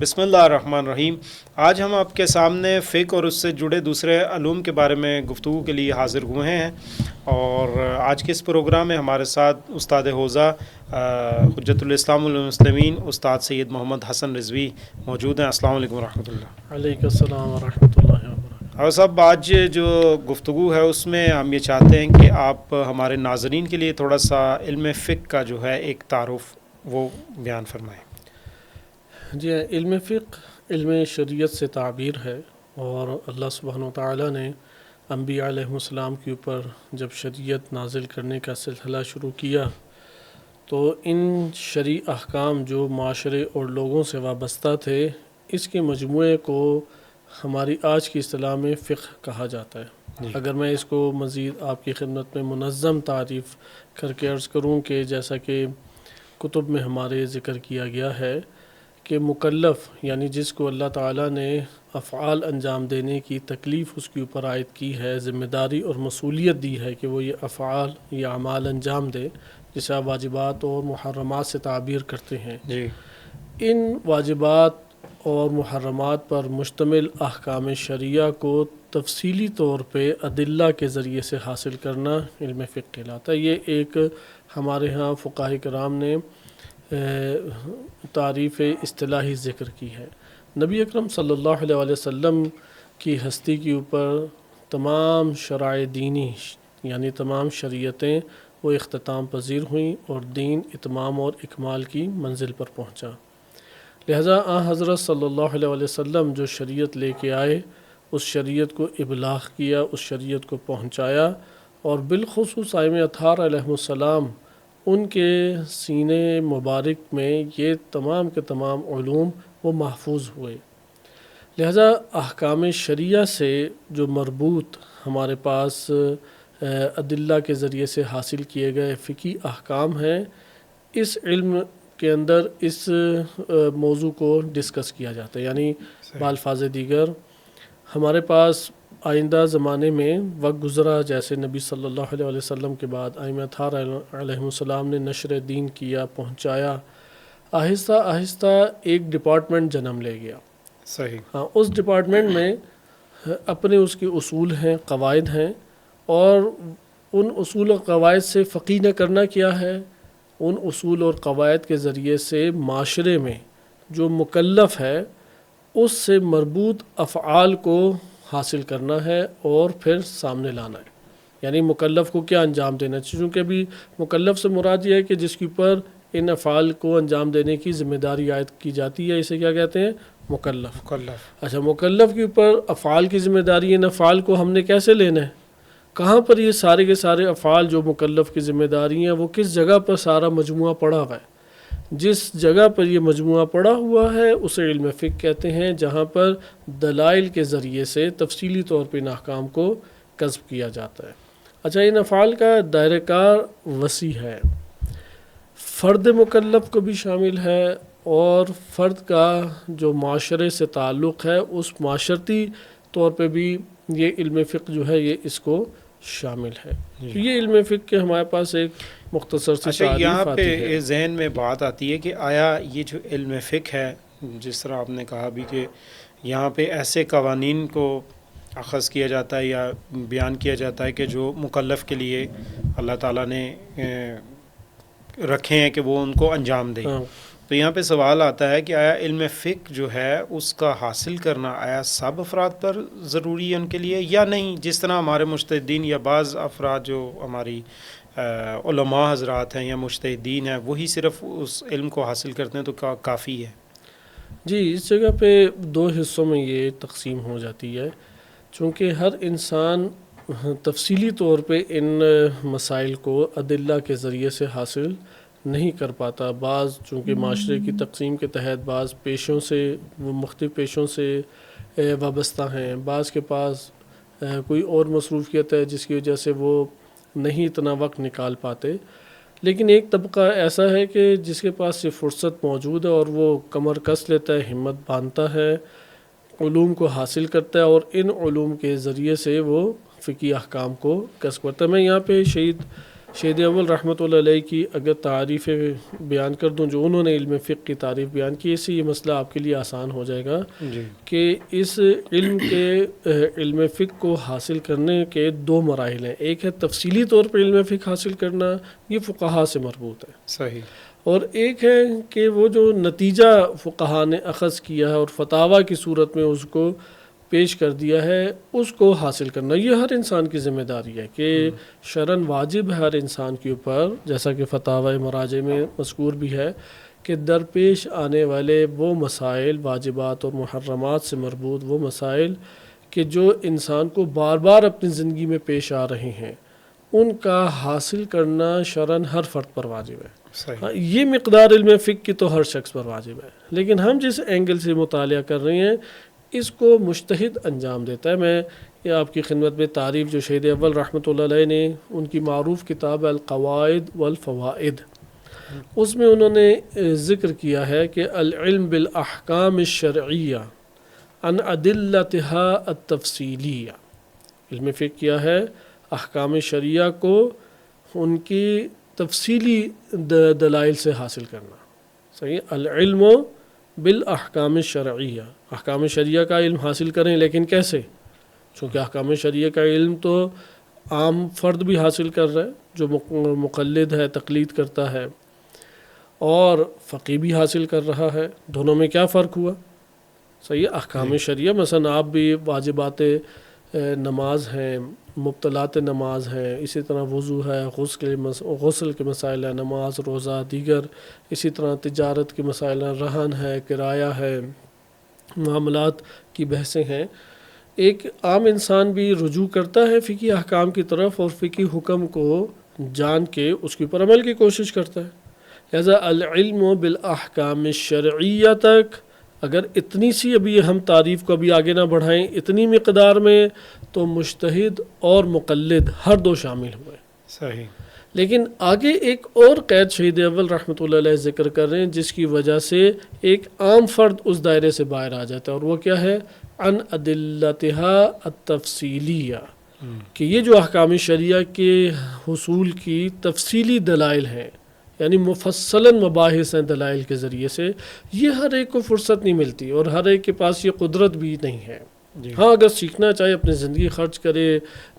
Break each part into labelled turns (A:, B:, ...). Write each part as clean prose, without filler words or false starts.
A: بسم اللہ الرحمن الرحیم۔ آج ہم آپ کے سامنے فقہ اور اس سے جڑے دوسرے علوم کے بارے میں گفتگو کے لیے حاضر ہوئے ہیں، اور آج کے اس پروگرام میں ہمارے ساتھ استاد حوزہ حجت الاسلام والمسلمین استاد سید محمد حسن رضوی موجود ہیں۔ السلام علیکم ورحمۃ اللہ۔
B: علیکم السلام ورحمۃ اللہ وبرکاتہ۔
A: اور صاحب، آج جو گفتگو ہے اس میں ہم یہ چاہتے ہیں کہ آپ ہمارے ناظرین کے لیے تھوڑا سا علم فقہ کا جو ہے ایک تعارف وہ بیان فرمائیں۔
B: جی، علم فقہ علم شریعت سے تعبیر ہے، اور اللہ سبحانہ وتعالیٰ نے انبیاء علیہ السلام کے اوپر جب شریعت نازل کرنے کا سلسلہ شروع کیا تو ان شرعی احکام جو معاشرے اور لوگوں سے وابستہ تھے، اس کے مجموعے کو ہماری آج کی اصطلاح میں فقہ کہا جاتا ہے۔ اگر میں اس کو مزید آپ کی خدمت میں منظم تعریف کر کے عرض کروں کہ جیسا کہ کتب میں ہمارے ذکر کیا گیا ہے کہ مکلف یعنی جس کو اللہ تعالیٰ نے افعال انجام دینے کی تکلیف اس کے اوپر عائد کی ہے، ذمہ داری اور مسئولیت دی ہے کہ وہ یہ افعال یا اعمال انجام دے، جسے آپ واجبات اور محرمات سے تعبیر کرتے ہیں۔ ان واجبات اور محرمات پر مشتمل احکام شرعیہ کو تفصیلی طور پہ ادلہ کے ذریعے سے حاصل کرنا علم فقہ کہلاتا ہے۔ یہ ایک ہمارے ہاں فقہاء کرام نے تعریف اصطلاحی ذکر کی ہے۔ نبی اکرم صلی اللہ علیہ وسلم کی ہستی کے اوپر تمام شرائع دینی یعنی تمام شریعتیں وہ اختتام پذیر ہوئیں اور دین اتمام اور اکمال کی منزل پر پہنچا۔ لہٰذا حضرت صلی اللہ علیہ وسلم جو شریعت لے کے آئے، اس شریعت کو ابلاغ کیا، اس شریعت کو پہنچایا، اور بالخصوص ائمہ اطہار علیہ السلام ان کے سینے مبارک میں یہ تمام کے تمام علوم وہ محفوظ ہوئے۔ لہذا احکام شرعیہ سے جو مربوط ہمارے پاس ادلہ کے ذریعے سے حاصل کیے گئے فقہی احکام ہیں، اس علم کے اندر اس موضوع کو ڈسکس کیا جاتا ہے۔ یعنی بالفاظ دیگر ہمارے پاس آئندہ زمانے میں وقت گزرا، جیسے نبی صلی اللہ علیہ وسلم کے بعد ائمہ اطہار علیہ السلام نے نشر دین کیا، پہنچایا، آہستہ آہستہ ایک ڈپارٹمنٹ جنم لے گیا۔
A: صحیح۔
B: ہاں، اس ڈپارٹمنٹ میں اپنے اس کے اصول ہیں، قواعد ہیں، اور ان اصول و قواعد سے فقیہ نے کرنا کیا ہے؟ ان اصول اور قواعد کے ذریعے سے معاشرے میں جو مکلف ہے اس سے مربوط افعال کو حاصل کرنا ہے اور پھر سامنے لانا ہے۔ یعنی مکلف کو کیا انجام دینا چاہیے، چونکہ ابھی مکلف سے مراد یہ ہے کہ جس کے اوپر ان افعال کو انجام دینے کی ذمہ داری عائد کی جاتی ہے، اسے کیا کہتے ہیں؟ مکلف۔ اچھا، مکلف کے اوپر افعال کی ذمہ داری، ان افعال کو ہم نے کیسے لینا ہے؟ کہاں پر یہ سارے کے سارے افعال جو مکلف کی ذمہ داری ہیں وہ کس جگہ پر سارا مجموعہ پڑا ہوا ہے؟ جس جگہ پر یہ مجموعہ پڑا ہوا ہے اسے علم فقہ کہتے ہیں، جہاں پر دلائل کے ذریعے سے تفصیلی طور پہ ان احکام کو کسب کیا جاتا ہے۔ اچھا، ان افعال کا دائرہ کار وسیع ہے، فرد مکلف کو بھی شامل ہے، اور فرد کا جو معاشرے سے تعلق ہے اس معاشرتی طور پہ بھی یہ علم فقہ جو ہے یہ اس کو شامل ہے۔ تو یہ علم فقہ کے ہمارے پاس ایک مختصر سی تعریف
A: یہاں
B: آتی ہے۔
A: پہ ذہن میں بات آتی ہے کہ آیا یہ جو علم فقہ ہے، جس طرح آپ نے کہا بھی کہ یہاں پہ ایسے قوانین کو اخذ کیا جاتا ہے یا بیان کیا جاتا ہے کہ جو مکلف کے لیے اللہ تعالیٰ نے رکھے ہیں کہ وہ ان کو انجام دے، تو یہاں پہ سوال آتا ہے کہ آیا علم فقہ جو ہے اس کا حاصل کرنا آیا سب افراد پر ضروری ہے ان کے لیے یا نہیں؟ جس طرح ہمارے مجتہدین یا بعض افراد جو ہماری علماء حضرات ہیں یا مجتہدین ہیں وہی صرف اس علم کو حاصل کرتے ہیں تو کافی ہے؟
B: جی، اس جگہ پہ دو حصوں میں یہ تقسیم ہو جاتی ہے، چونکہ ہر انسان تفصیلی طور پہ ان مسائل کو ادلہ کے ذریعے سے حاصل نہیں کر پاتا۔ بعض چونکہ معاشرے کی تقسیم کے تحت بعض پیشوں سے وہ مختلف پیشوں سے وابستہ ہیں، بعض کے پاس کوئی اور مصروفیت ہے جس کی وجہ سے وہ نہیں اتنا وقت نکال پاتے، لیکن ایک طبقہ ایسا ہے کہ جس کے پاس یہ فرصت موجود ہے اور وہ کمر کس لیتا ہے، ہمت باندھتا ہے، علوم کو حاصل کرتا ہے اور ان علوم کے ذریعے سے وہ فقہی احکام کو کسب کرتا ہے۔ میں یہاں پہ شہید شہید اول رحمۃ اللہ علیہ کی اگر تعریف بیان کر دوں جو انہوں نے علم فقہ کی تعریف بیان کی، اس سے یہ مسئلہ آپ کے لیے آسان ہو جائے گا
A: جی
B: کہ اس علم فقہ کو حاصل کرنے کے دو مراحل ہیں. ایک ہے تفصیلی طور پر علم فقہ حاصل کرنا، یہ فقہا سے مربوط ہے،
A: صحیح.
B: اور ایک ہے کہ وہ جو نتیجہ فقہا نے اخذ کیا ہے اور فتاوی کی صورت میں اس کو پیش کر دیا ہے، اس کو حاصل کرنا. یہ ہر انسان کی ذمہ داری ہے کہ شرعاً واجب ہے ہر انسان کے اوپر، جیسا کہ فتاوی مراجع میں مذکور بھی ہے کہ درپیش آنے والے وہ مسائل، واجبات اور محرمات سے مربوط وہ مسائل کہ جو انسان کو بار بار اپنی زندگی میں پیش آ رہے ہیں، ان کا حاصل کرنا شرعاً ہر فرد پر واجب ہے.
A: صحیح.
B: یہ مقدار علم فقہ کی تو ہر شخص پر واجب ہے، لیکن ہم جس اینگل سے مطالعہ کر رہے ہیں اس کو مجتہد انجام دیتا ہے. میں یہ آپ کی خدمت میں تعریف جو شہید اول رحمۃ اللہ علیہ نے ان کی معروف کتاب القواعد والفوائد، اس میں انہوں نے ذکر کیا ہے کہ العلم بالاحکام الشرعیہ عن ادلتها التفصیلیہ. علم فقہ کیا ہے؟ احکام شرعیہ کو ان کی تفصیلی دلائل سے حاصل کرنا. صحیح. العلم بالاحکام الشرعیہ، احکام شرعیہ کا علم حاصل کریں، لیکن کیسے؟ چونکہ احکام شرعیہ کا علم تو عام فرد بھی حاصل کر رہا ہے جو مقلد ہے، تقلید کرتا ہے، اور فقی بھی حاصل کر رہا ہے. دونوں میں کیا فرق ہوا؟ صحیح. احکام شرعیہ مثلا آپ بھی واجبات نماز ہیں، مبطلات نماز ہیں، اسی طرح وضو ہے، غسل کے مسائل ہیں، نماز، روزہ، دیگر اسی طرح تجارت کے مسائل ہیں، رہن ہے، کرایہ ہے، معاملات کی بحثیں ہیں. ایک عام انسان بھی رجوع کرتا ہے فقہی احکام کی طرف اور فقہی حکم کو جان کے اس کے اوپر عمل کی کوشش کرتا ہے. لہذا العلم بالاحکام الشرعیہ تک اگر اتنی سی ابھی ہم تعریف کو ابھی آگے نہ بڑھائیں، اتنی مقدار میں تو مجتہد اور مقلد ہر دو شامل ہوئے.
A: صحیح.
B: لیکن آگے ایک اور قید شہید اول رحمۃ اللہ علیہ ذکر کر رہے ہیں جس کی وجہ سے ایک عام فرد اس دائرے سے باہر آ جاتا ہے، اور وہ کیا ہے؟ عن ادلتها التفصیلیہ، کہ یہ جو احکام شرعیہ کے حصول کی تفصیلی دلائل ہیں، یعنی مفصلاً مباحث ہیں دلائل کے ذریعے سے، یہ ہر ایک کو فرصت نہیں ملتی اور ہر ایک کے پاس یہ قدرت بھی نہیں ہے. ہاں اگر سیکھنا چاہے، اپنی زندگی خرچ کرے،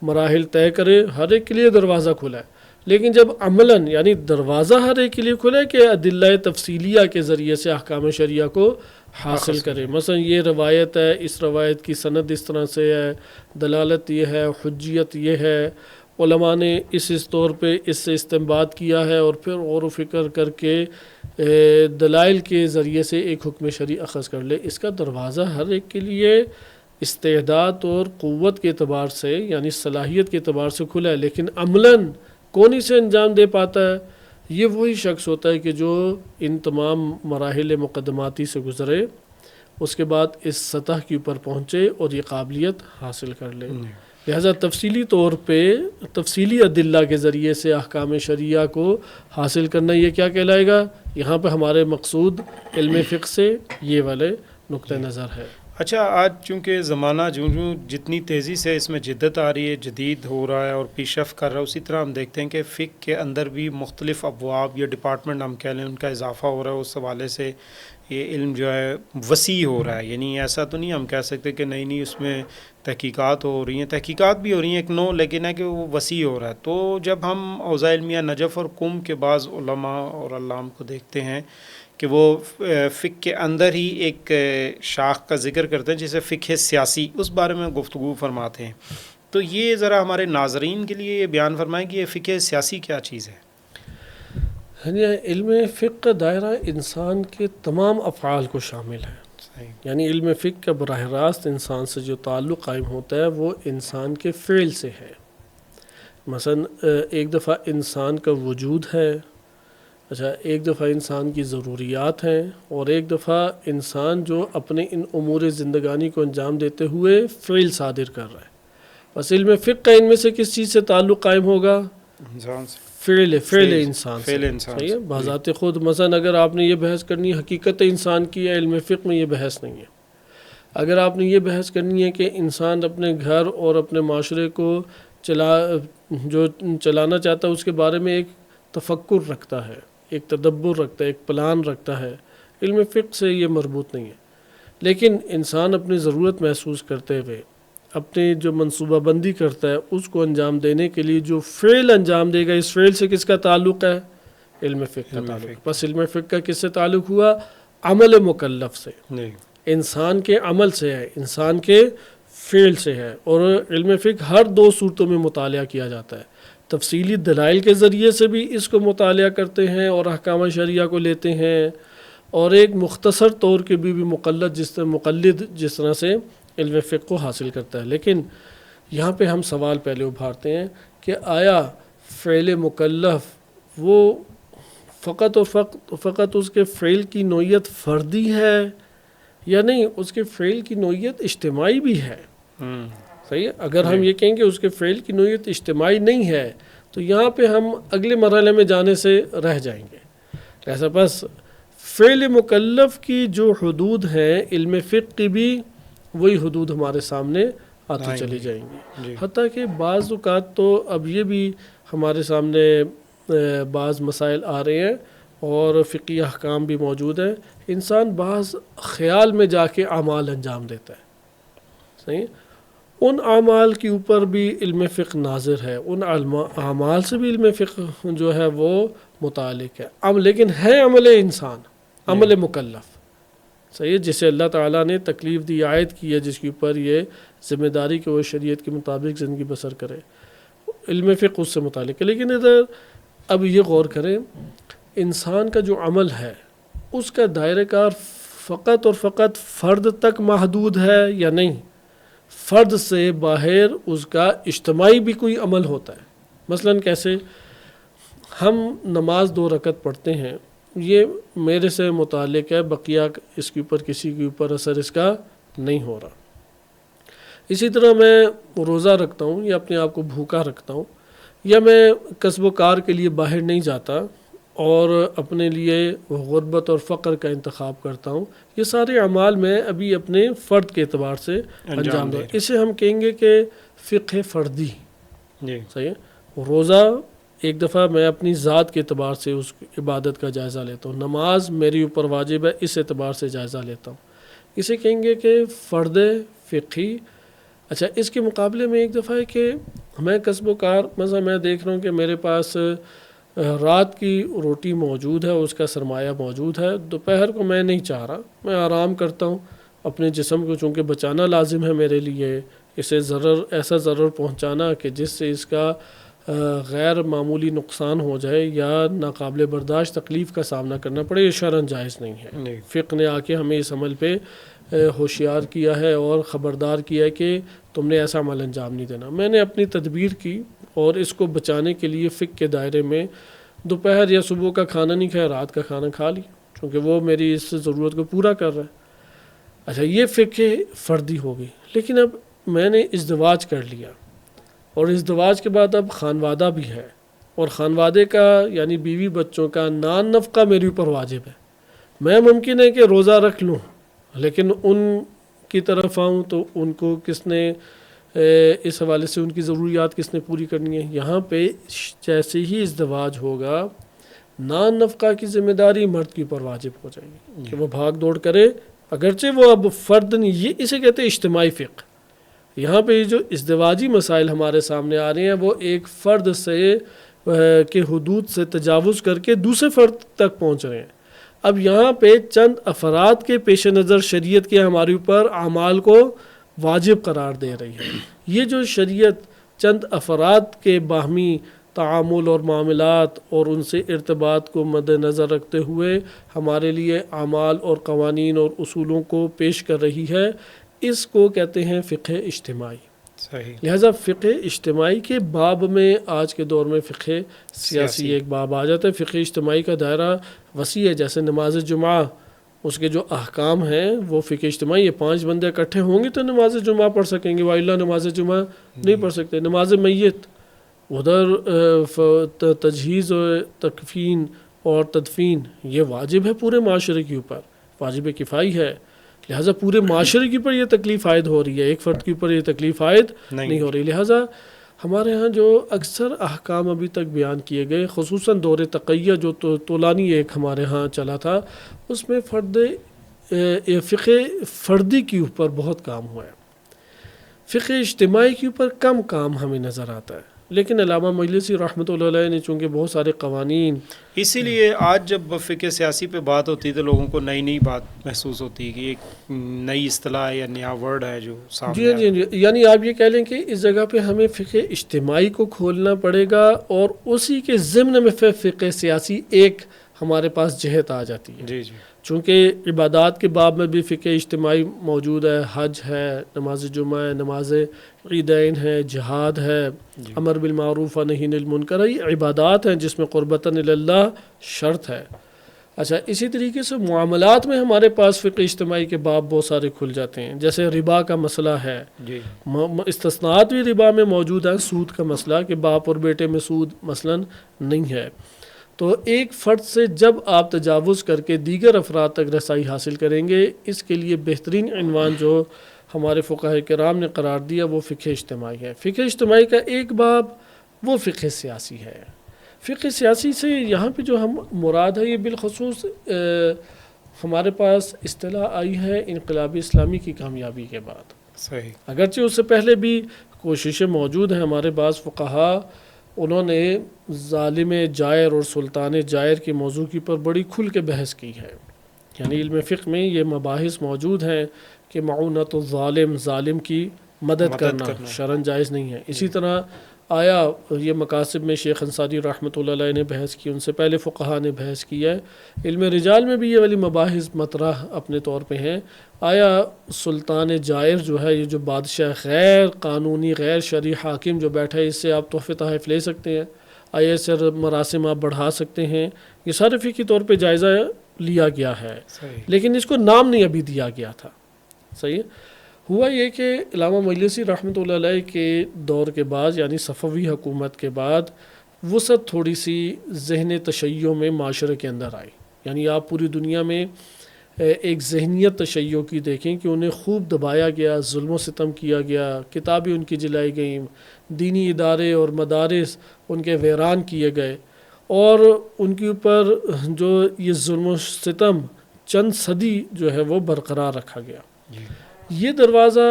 B: مراحل طے کرے، ہر ایک کے لیے دروازہ کھلا ہے. لیکن جب عملاً یعنی دروازہ ہر ایک کے لیے کھلا ہے کہ ادلہ تفصیلیہ کے ذریعے سے احکام شرعیہ کو حاصل کرے. مثلا یہ روایت ہے، اس روایت کی سند اس طرح سے ہے، دلالت یہ ہے، حجیت یہ ہے، علماء نے اس طور پہ اس سے استنباط کیا ہے، اور پھر غور و فکر کر کے دلائل کے ذریعے سے ایک حکم شرعی اخذ کر لے. اس کا دروازہ ہر ایک کے لیے استعداد اور قوت کے اعتبار سے یعنی صلاحیت کے اعتبار سے کھلا ہے، لیکن عملاً کون اسے انجام دے پاتا ہے؟ یہ وہی شخص ہوتا ہے کہ جو ان تمام مراحل مقدماتی سے گزرے، اس کے بعد اس سطح کے اوپر پہنچے اور یہ قابلیت حاصل کر لے. لہذا تفصیلی طور پہ تفصیلی ادلہ کے ذریعے سے احکام شرعیہ کو حاصل کرنا یہ کیا کہلائے گا؟ یہاں پہ ہمارے مقصود علم فقہ سے یہ والے نقطہ نظر ہے.
A: اچھا، آج چونکہ زمانہ جتنی تیزی سے اس میں جدت آ رہی ہے، جدید ہو رہا ہے اور پیش رفت کر رہا ہے، اسی طرح ہم دیکھتے ہیں کہ فقہ کے اندر بھی مختلف ابواب یا ڈپارٹمنٹ ہم کہہ لیں ان کا اضافہ ہو رہا ہے. اس حوالے سے یہ علم جو ہے وسیع ہو رہا ہے. یعنی ایسا تو نہیں ہم کہہ سکتے کہ نہیں اس میں تحقیقات ہو رہی ہیں، تحقیقات بھی ہو رہی ہیں ایک نو، لیکن ہے کہ وہ وسیع ہو رہا ہے. تو جب ہم اوضاع علمیہ نجف اور قم کے بعض علماء اور علام کو دیکھتے ہیں کہ وہ فقہ کے اندر ہی ایک شاخ کا ذکر کرتے ہیں جسے فقہ سیاسی، اس بارے میں گفتگو فرماتے ہیں. تو یہ ذرا ہمارے ناظرین کے لیے یہ بیان فرمائیں کہ یہ فقہ سیاسی کیا چیز ہے؟
B: علم فقہ کا دائرہ انسان کے تمام افعال کو شامل ہے. یعنی علم فقہ کا براہ راست انسان سے جو تعلق قائم ہوتا ہے وہ انسان کے فعل سے ہے. مثلا ایک دفعہ انسان کا وجود ہے، اچھا ایک دفعہ انسان کی ضروریات ہیں، اور ایک دفعہ انسان جو اپنے ان امور زندگانی کو انجام دیتے ہوئے فعل صادر کر رہا ہے. بس علم فقہ کا ان میں سے کس چیز سے تعلق قائم ہوگا؟
A: انسان سے.
B: فعل انسان سے. صحیح ہے. بذات خود مثلا اگر آپ نے یہ بحث کرنی ہے حقیقت انسان کی ہے، علم فقہ میں یہ بحث نہیں ہے. اگر آپ نے یہ بحث کرنی ہے کہ انسان اپنے گھر اور اپنے معاشرے کو چلانا چاہتا ہے اس کے بارے میں ایک تفکر رکھتا ہے، ایک تدبر رکھتا ہے، ایک پلان رکھتا ہے. علم فقہ سے یہ مربوط نہیں ہے. لیکن انسان اپنی ضرورت محسوس کرتے ہوئے اپنی جو منصوبہ بندی کرتا ہے اس کو انجام دینے کے لیے جو فعل انجام دے گا، اس فعل سے کس کا تعلق ہے؟ علم فقہ کا تعلق. بس علم فقہ کا کس سے تعلق ہوا؟ عمل مکلف سے، انسان کے عمل سے ہے، انسان کے فعل سے ہے. اور علم فقہ ہر دو صورتوں میں مطالعہ کیا جاتا ہے. تفصیلی دلائل کے ذریعے سے بھی اس کو مطالعہ کرتے ہیں اور احکام شرعیہ کو لیتے ہیں، اور ایک مختصر طور کے بھی مقلد جس طرح سے علم فقہ کو حاصل کرتا ہے. لیکن یہاں پہ ہم سوال پہلے ابھارتے ہیں کہ آیا فعل مکلف وہ فقط اور فقط اس کے فعل کی نوعیت فردی ہے یا نہیں، اس کے فعل کی نوعیت اجتماعی بھی ہے؟ صحیح ہے. اگر ہم یہ کہیں کہ اس کے فعل کی نوعیت اجتماعی نہیں ہے تو یہاں پہ ہم اگلے مرحلے میں جانے سے رہ جائیں گے. ایسا بس فعل مکلف کی جو حدود ہیں علم فقہ کی بھی وہی حدود ہمارے سامنے آتی چلی جائیں گی. حتیٰ کہ بعض اوقات تو اب یہ بھی ہمارے سامنے بعض مسائل آ رہے ہیں اور فقہی احکام بھی موجود ہیں. انسان بعض خیال میں جا کے اعمال انجام دیتا ہے. صحیح، ان اعمال کے اوپر بھی علم فقہ ناظر ہے، ان اعمال سے بھی علم فقہ جو ہے وہ متعلق ہے. لیکن ہے عمل انسان، عمل مکلف. صحیح، جسے اللہ تعالیٰ نے تکلیف دی، عائد کی ہے، جس کے اوپر یہ ذمہ داری کہ وہ شریعت کے مطابق زندگی بسر کرے. علم فقہ اس سے متعلق ہے. لیکن ادھر اب یہ غور کریں، انسان کا جو عمل ہے اس کا دائرہ کار فقط اور فقط فرد تک محدود ہے یا نہیں؟ فرد سے باہر اس کا اجتماعی بھی کوئی عمل ہوتا ہے. مثلاً کیسے؟ ہم نماز 2 رکعت پڑھتے ہیں، یہ میرے سے متعلق ہے، بقیہ اس کے اوپر کسی کے اوپر اثر اس کا نہیں ہو رہا. اسی طرح میں روزہ رکھتا ہوں یا اپنے آپ کو بھوکا رکھتا ہوں، یا میں کسب و کار کے لیے باہر نہیں جاتا اور اپنے لیے غربت اور فقر کا انتخاب کرتا ہوں، یہ سارے اعمال میں ابھی اپنے فرد کے اعتبار سے انجام دوں. اسے ہم کہیں گے کہ فقہ فردی. صحیح ہے. روزہ ایک دفعہ میں اپنی ذات کے اعتبار سے اس عبادت کا جائزہ لیتا ہوں، نماز میری اوپر واجب ہے، اس اعتبار سے جائزہ لیتا ہوں. اسے کہیں گے کہ فرد فقہی. اچھا، اس کے مقابلے میں ایک دفعہ ہے کہ میں کسب و کار، مثلا میں دیکھ رہا ہوں کہ میرے پاس رات کی روٹی موجود ہے، اس کا سرمایہ موجود ہے، دوپہر کو میں نہیں چاہ رہا، میں آرام کرتا ہوں. اپنے جسم کو چونکہ بچانا لازم ہے میرے لیے، اسے ایسا ضرر پہنچانا کہ جس سے اس کا غیر معمولی نقصان ہو جائے یا ناقابل برداشت تکلیف کا سامنا کرنا پڑے، یہ شرعاً جائز نہیں ہے. فقہ نے آ کے ہمیں اس عمل پہ ہوشیار کیا ہے اور خبردار کیا ہے کہ تم نے ایسا عمل انجام نہیں دینا. میں نے اپنی تدبیر کی اور اس کو بچانے کے لیے فقہ کے دائرے میں دوپہر یا صبح کا کھانا نہیں کھایا، رات کا کھانا کھا لیا، چونکہ وہ میری اس ضرورت کو پورا کر رہا ہے. اچھا، یہ فقہ فردی ہو گئی. لیکن اب میں نے ازدواج کر لیا اور ازدواج کے بعد اب خانوادہ بھی ہے، اور خانوادے کا یعنی بیوی بچوں کا نان نفقہ میرے اوپر واجب ہے. میں ممکن ہے کہ روزہ رکھ لوں، لیکن ان کی طرف آؤں تو ان کو کس نے اس حوالے سے ان کی ضروریات کس نے پوری کرنی ہے. یہاں پہ جیسے ہی ازدواج ہوگا نان نفقہ کی ذمہ داری مرد کے اوپر واجب ہو جائے گی کہ وہ بھاگ دوڑ کرے، اگرچہ وہ اب فرد نہیں. یہ اسے کہتے ہیں اجتماعی فقہ. یہاں پہ جو ازدواجی مسائل ہمارے سامنے آ رہے ہیں وہ ایک فرد سے کے حدود سے تجاوز کر کے دوسرے فرد تک پہنچ رہے ہیں. اب یہاں پہ چند افراد کے پیش نظر شریعت کے ہمارے اوپر اعمال کو واجب قرار دے رہی ہے. یہ جو شریعت چند افراد کے باہمی تعامل اور معاملات اور ان سے ارتباط کو مد نظر رکھتے ہوئے ہمارے لیے اعمال اور قوانین اور اصولوں کو پیش کر رہی ہے، اس کو کہتے ہیں فقہ اجتماعی.
A: صحیح.
B: لہٰذا فقہ اجتماعی کے باب میں آج کے دور میں فقہ سیاسی ایک باب آ جاتا ہے. فقہ اجتماعی کا دائرہ وسیع ہے. جیسے نماز جمعہ، اس کے جو احکام ہیں وہ فقہ اجتماعی ہے. 5 بندے اکٹھے ہوں گے تو نماز جمعہ پڑھ سکیں گے، وائلہ نماز جمعہ نہیں پڑھ سکتے. نماز میت، ادھر تجہیز و تکفین اور تدفین، یہ واجب ہے پورے معاشرے کے اوپر، واجب کفائی ہے. لہٰذا پورے معاشرے کے اوپر یہ تکلیف عائد ہو رہی ہے، ایک فرد کے اوپر یہ تکلیف عائد نہیں ہو رہی. لہٰذا ہمارے ہاں جو اکثر احکام ابھی تک بیان کیے گئے، خصوصاً دور تقیہ جو طولانی ایک ہمارے ہاں چلا تھا، اس میں فقہ فردی کے اوپر بہت کام ہوا ہے، فقہ اجتماعی کے اوپر کم کام ہمیں نظر آتا ہے. لیکن علامہ مجلسی رحمۃ اللہ علیہ نے چونکہ بہت سارے قوانین،
A: اسی لیے آج جب فقہ سیاسی پہ بات ہوتی ہے تو لوگوں کو نئی بات محسوس ہوتی ہے کہ ایک نئی اصطلاح یا نیا ورڈ ہے جو سامنے
B: جی یعنی آپ یہ کہہ لیں کہ اس جگہ پہ ہمیں فقہ اجتماعی کو کھولنا پڑے گا، اور اسی کے ضمن میں فقہ سیاسی ایک ہمارے پاس جہت آ جاتی ہے.
A: جی
B: چونکہ عبادات کے باب میں بھی فقہ اجتماعی موجود ہے، حج ہے، نماز جمعہ ہے، نماز عیدین ہے، جہاد ہے، امر بالمعروف و نہی عن المنکر ہے، یہ عبادات ہیں جس میں قربتاً اللہ شرط ہے. اچھا، اسی طریقے سے معاملات میں ہمارے پاس فقہ اجتماعی کے باب بہت سارے کھل جاتے ہیں، جیسے ربا کا مسئلہ ہے، استثناءات بھی ربا میں موجود ہیں، سود کا مسئلہ کہ باپ اور بیٹے میں سود مثلا نہیں ہے. تو ایک فرد سے جب آپ تجاوز کر کے دیگر افراد تک رسائی حاصل کریں گے، اس کے لیے بہترین عنوان جو ہمارے فقہاء کرام نے قرار دیا وہ فقہ اجتماعی ہے. فقہ اجتماعی کا ایک باب وہ فقہ سیاسی ہے. فقہ سیاسی سے یہاں پہ جو ہم مراد ہے، یہ بالخصوص ہمارے پاس اصطلاح آئی ہے انقلاب اسلامی کی کامیابی کے بعد.
A: صحیح.
B: اگرچہ اس سے پہلے بھی کوششیں موجود ہیں، ہمارے بعض فقہاء انہوں نے ظالم جائر اور سلطان جائر کے موضوع کی پر بڑی کھل کے بحث کی ہے. یعنی علم فقہ میں یہ مباحث موجود ہیں کہ معونت الظالم، ظالم کی مدد کرنا شرعاً جائز نہیں ہے. اسی طرح آیا یہ مقاصد میں شیخ انصاری رحمۃ اللہ علیہ نے بحث کی، ان سے پہلے فقہاء نے بحث کی ہے. علم رجال میں بھی یہ والی مباحث مطرح اپنے طور پہ ہیں. آیا سلطان جائر جو ہے، یہ جو بادشاہ غیر قانونی غیر شرعی حاکم جو بیٹھا ہے، اس سے آپ تحفے تحائف لے سکتے ہیں؟ آیا اس سے مراسم آپ بڑھا سکتے ہیں؟ یہ سارے فقہی طور پہ جائزہ لیا گیا ہے. لیکن اس کو نام نہیں ابھی دیا گیا تھا. صحیح ہے. ہوا یہ کہ علامہ مجلسی رحمۃ اللہ علیہ کے دور کے بعد، یعنی صفوی حکومت کے بعد، وسعت تھوڑی سی ذہن تشیع میں معاشرے کے اندر آئی. یعنی آپ پوری دنیا میں ایک ذہنیت تشیع کی دیکھیں کہ انہیں خوب دبایا گیا، ظلم و ستم کیا گیا، کتابیں ان کی جلائی گئیں، دینی ادارے اور مدارس ان کے ویران کیے گئے، اور ان کے اوپر جو یہ ظلم و ستم چند صدی جو ہے وہ برقرار رکھا گیا. یہ دروازہ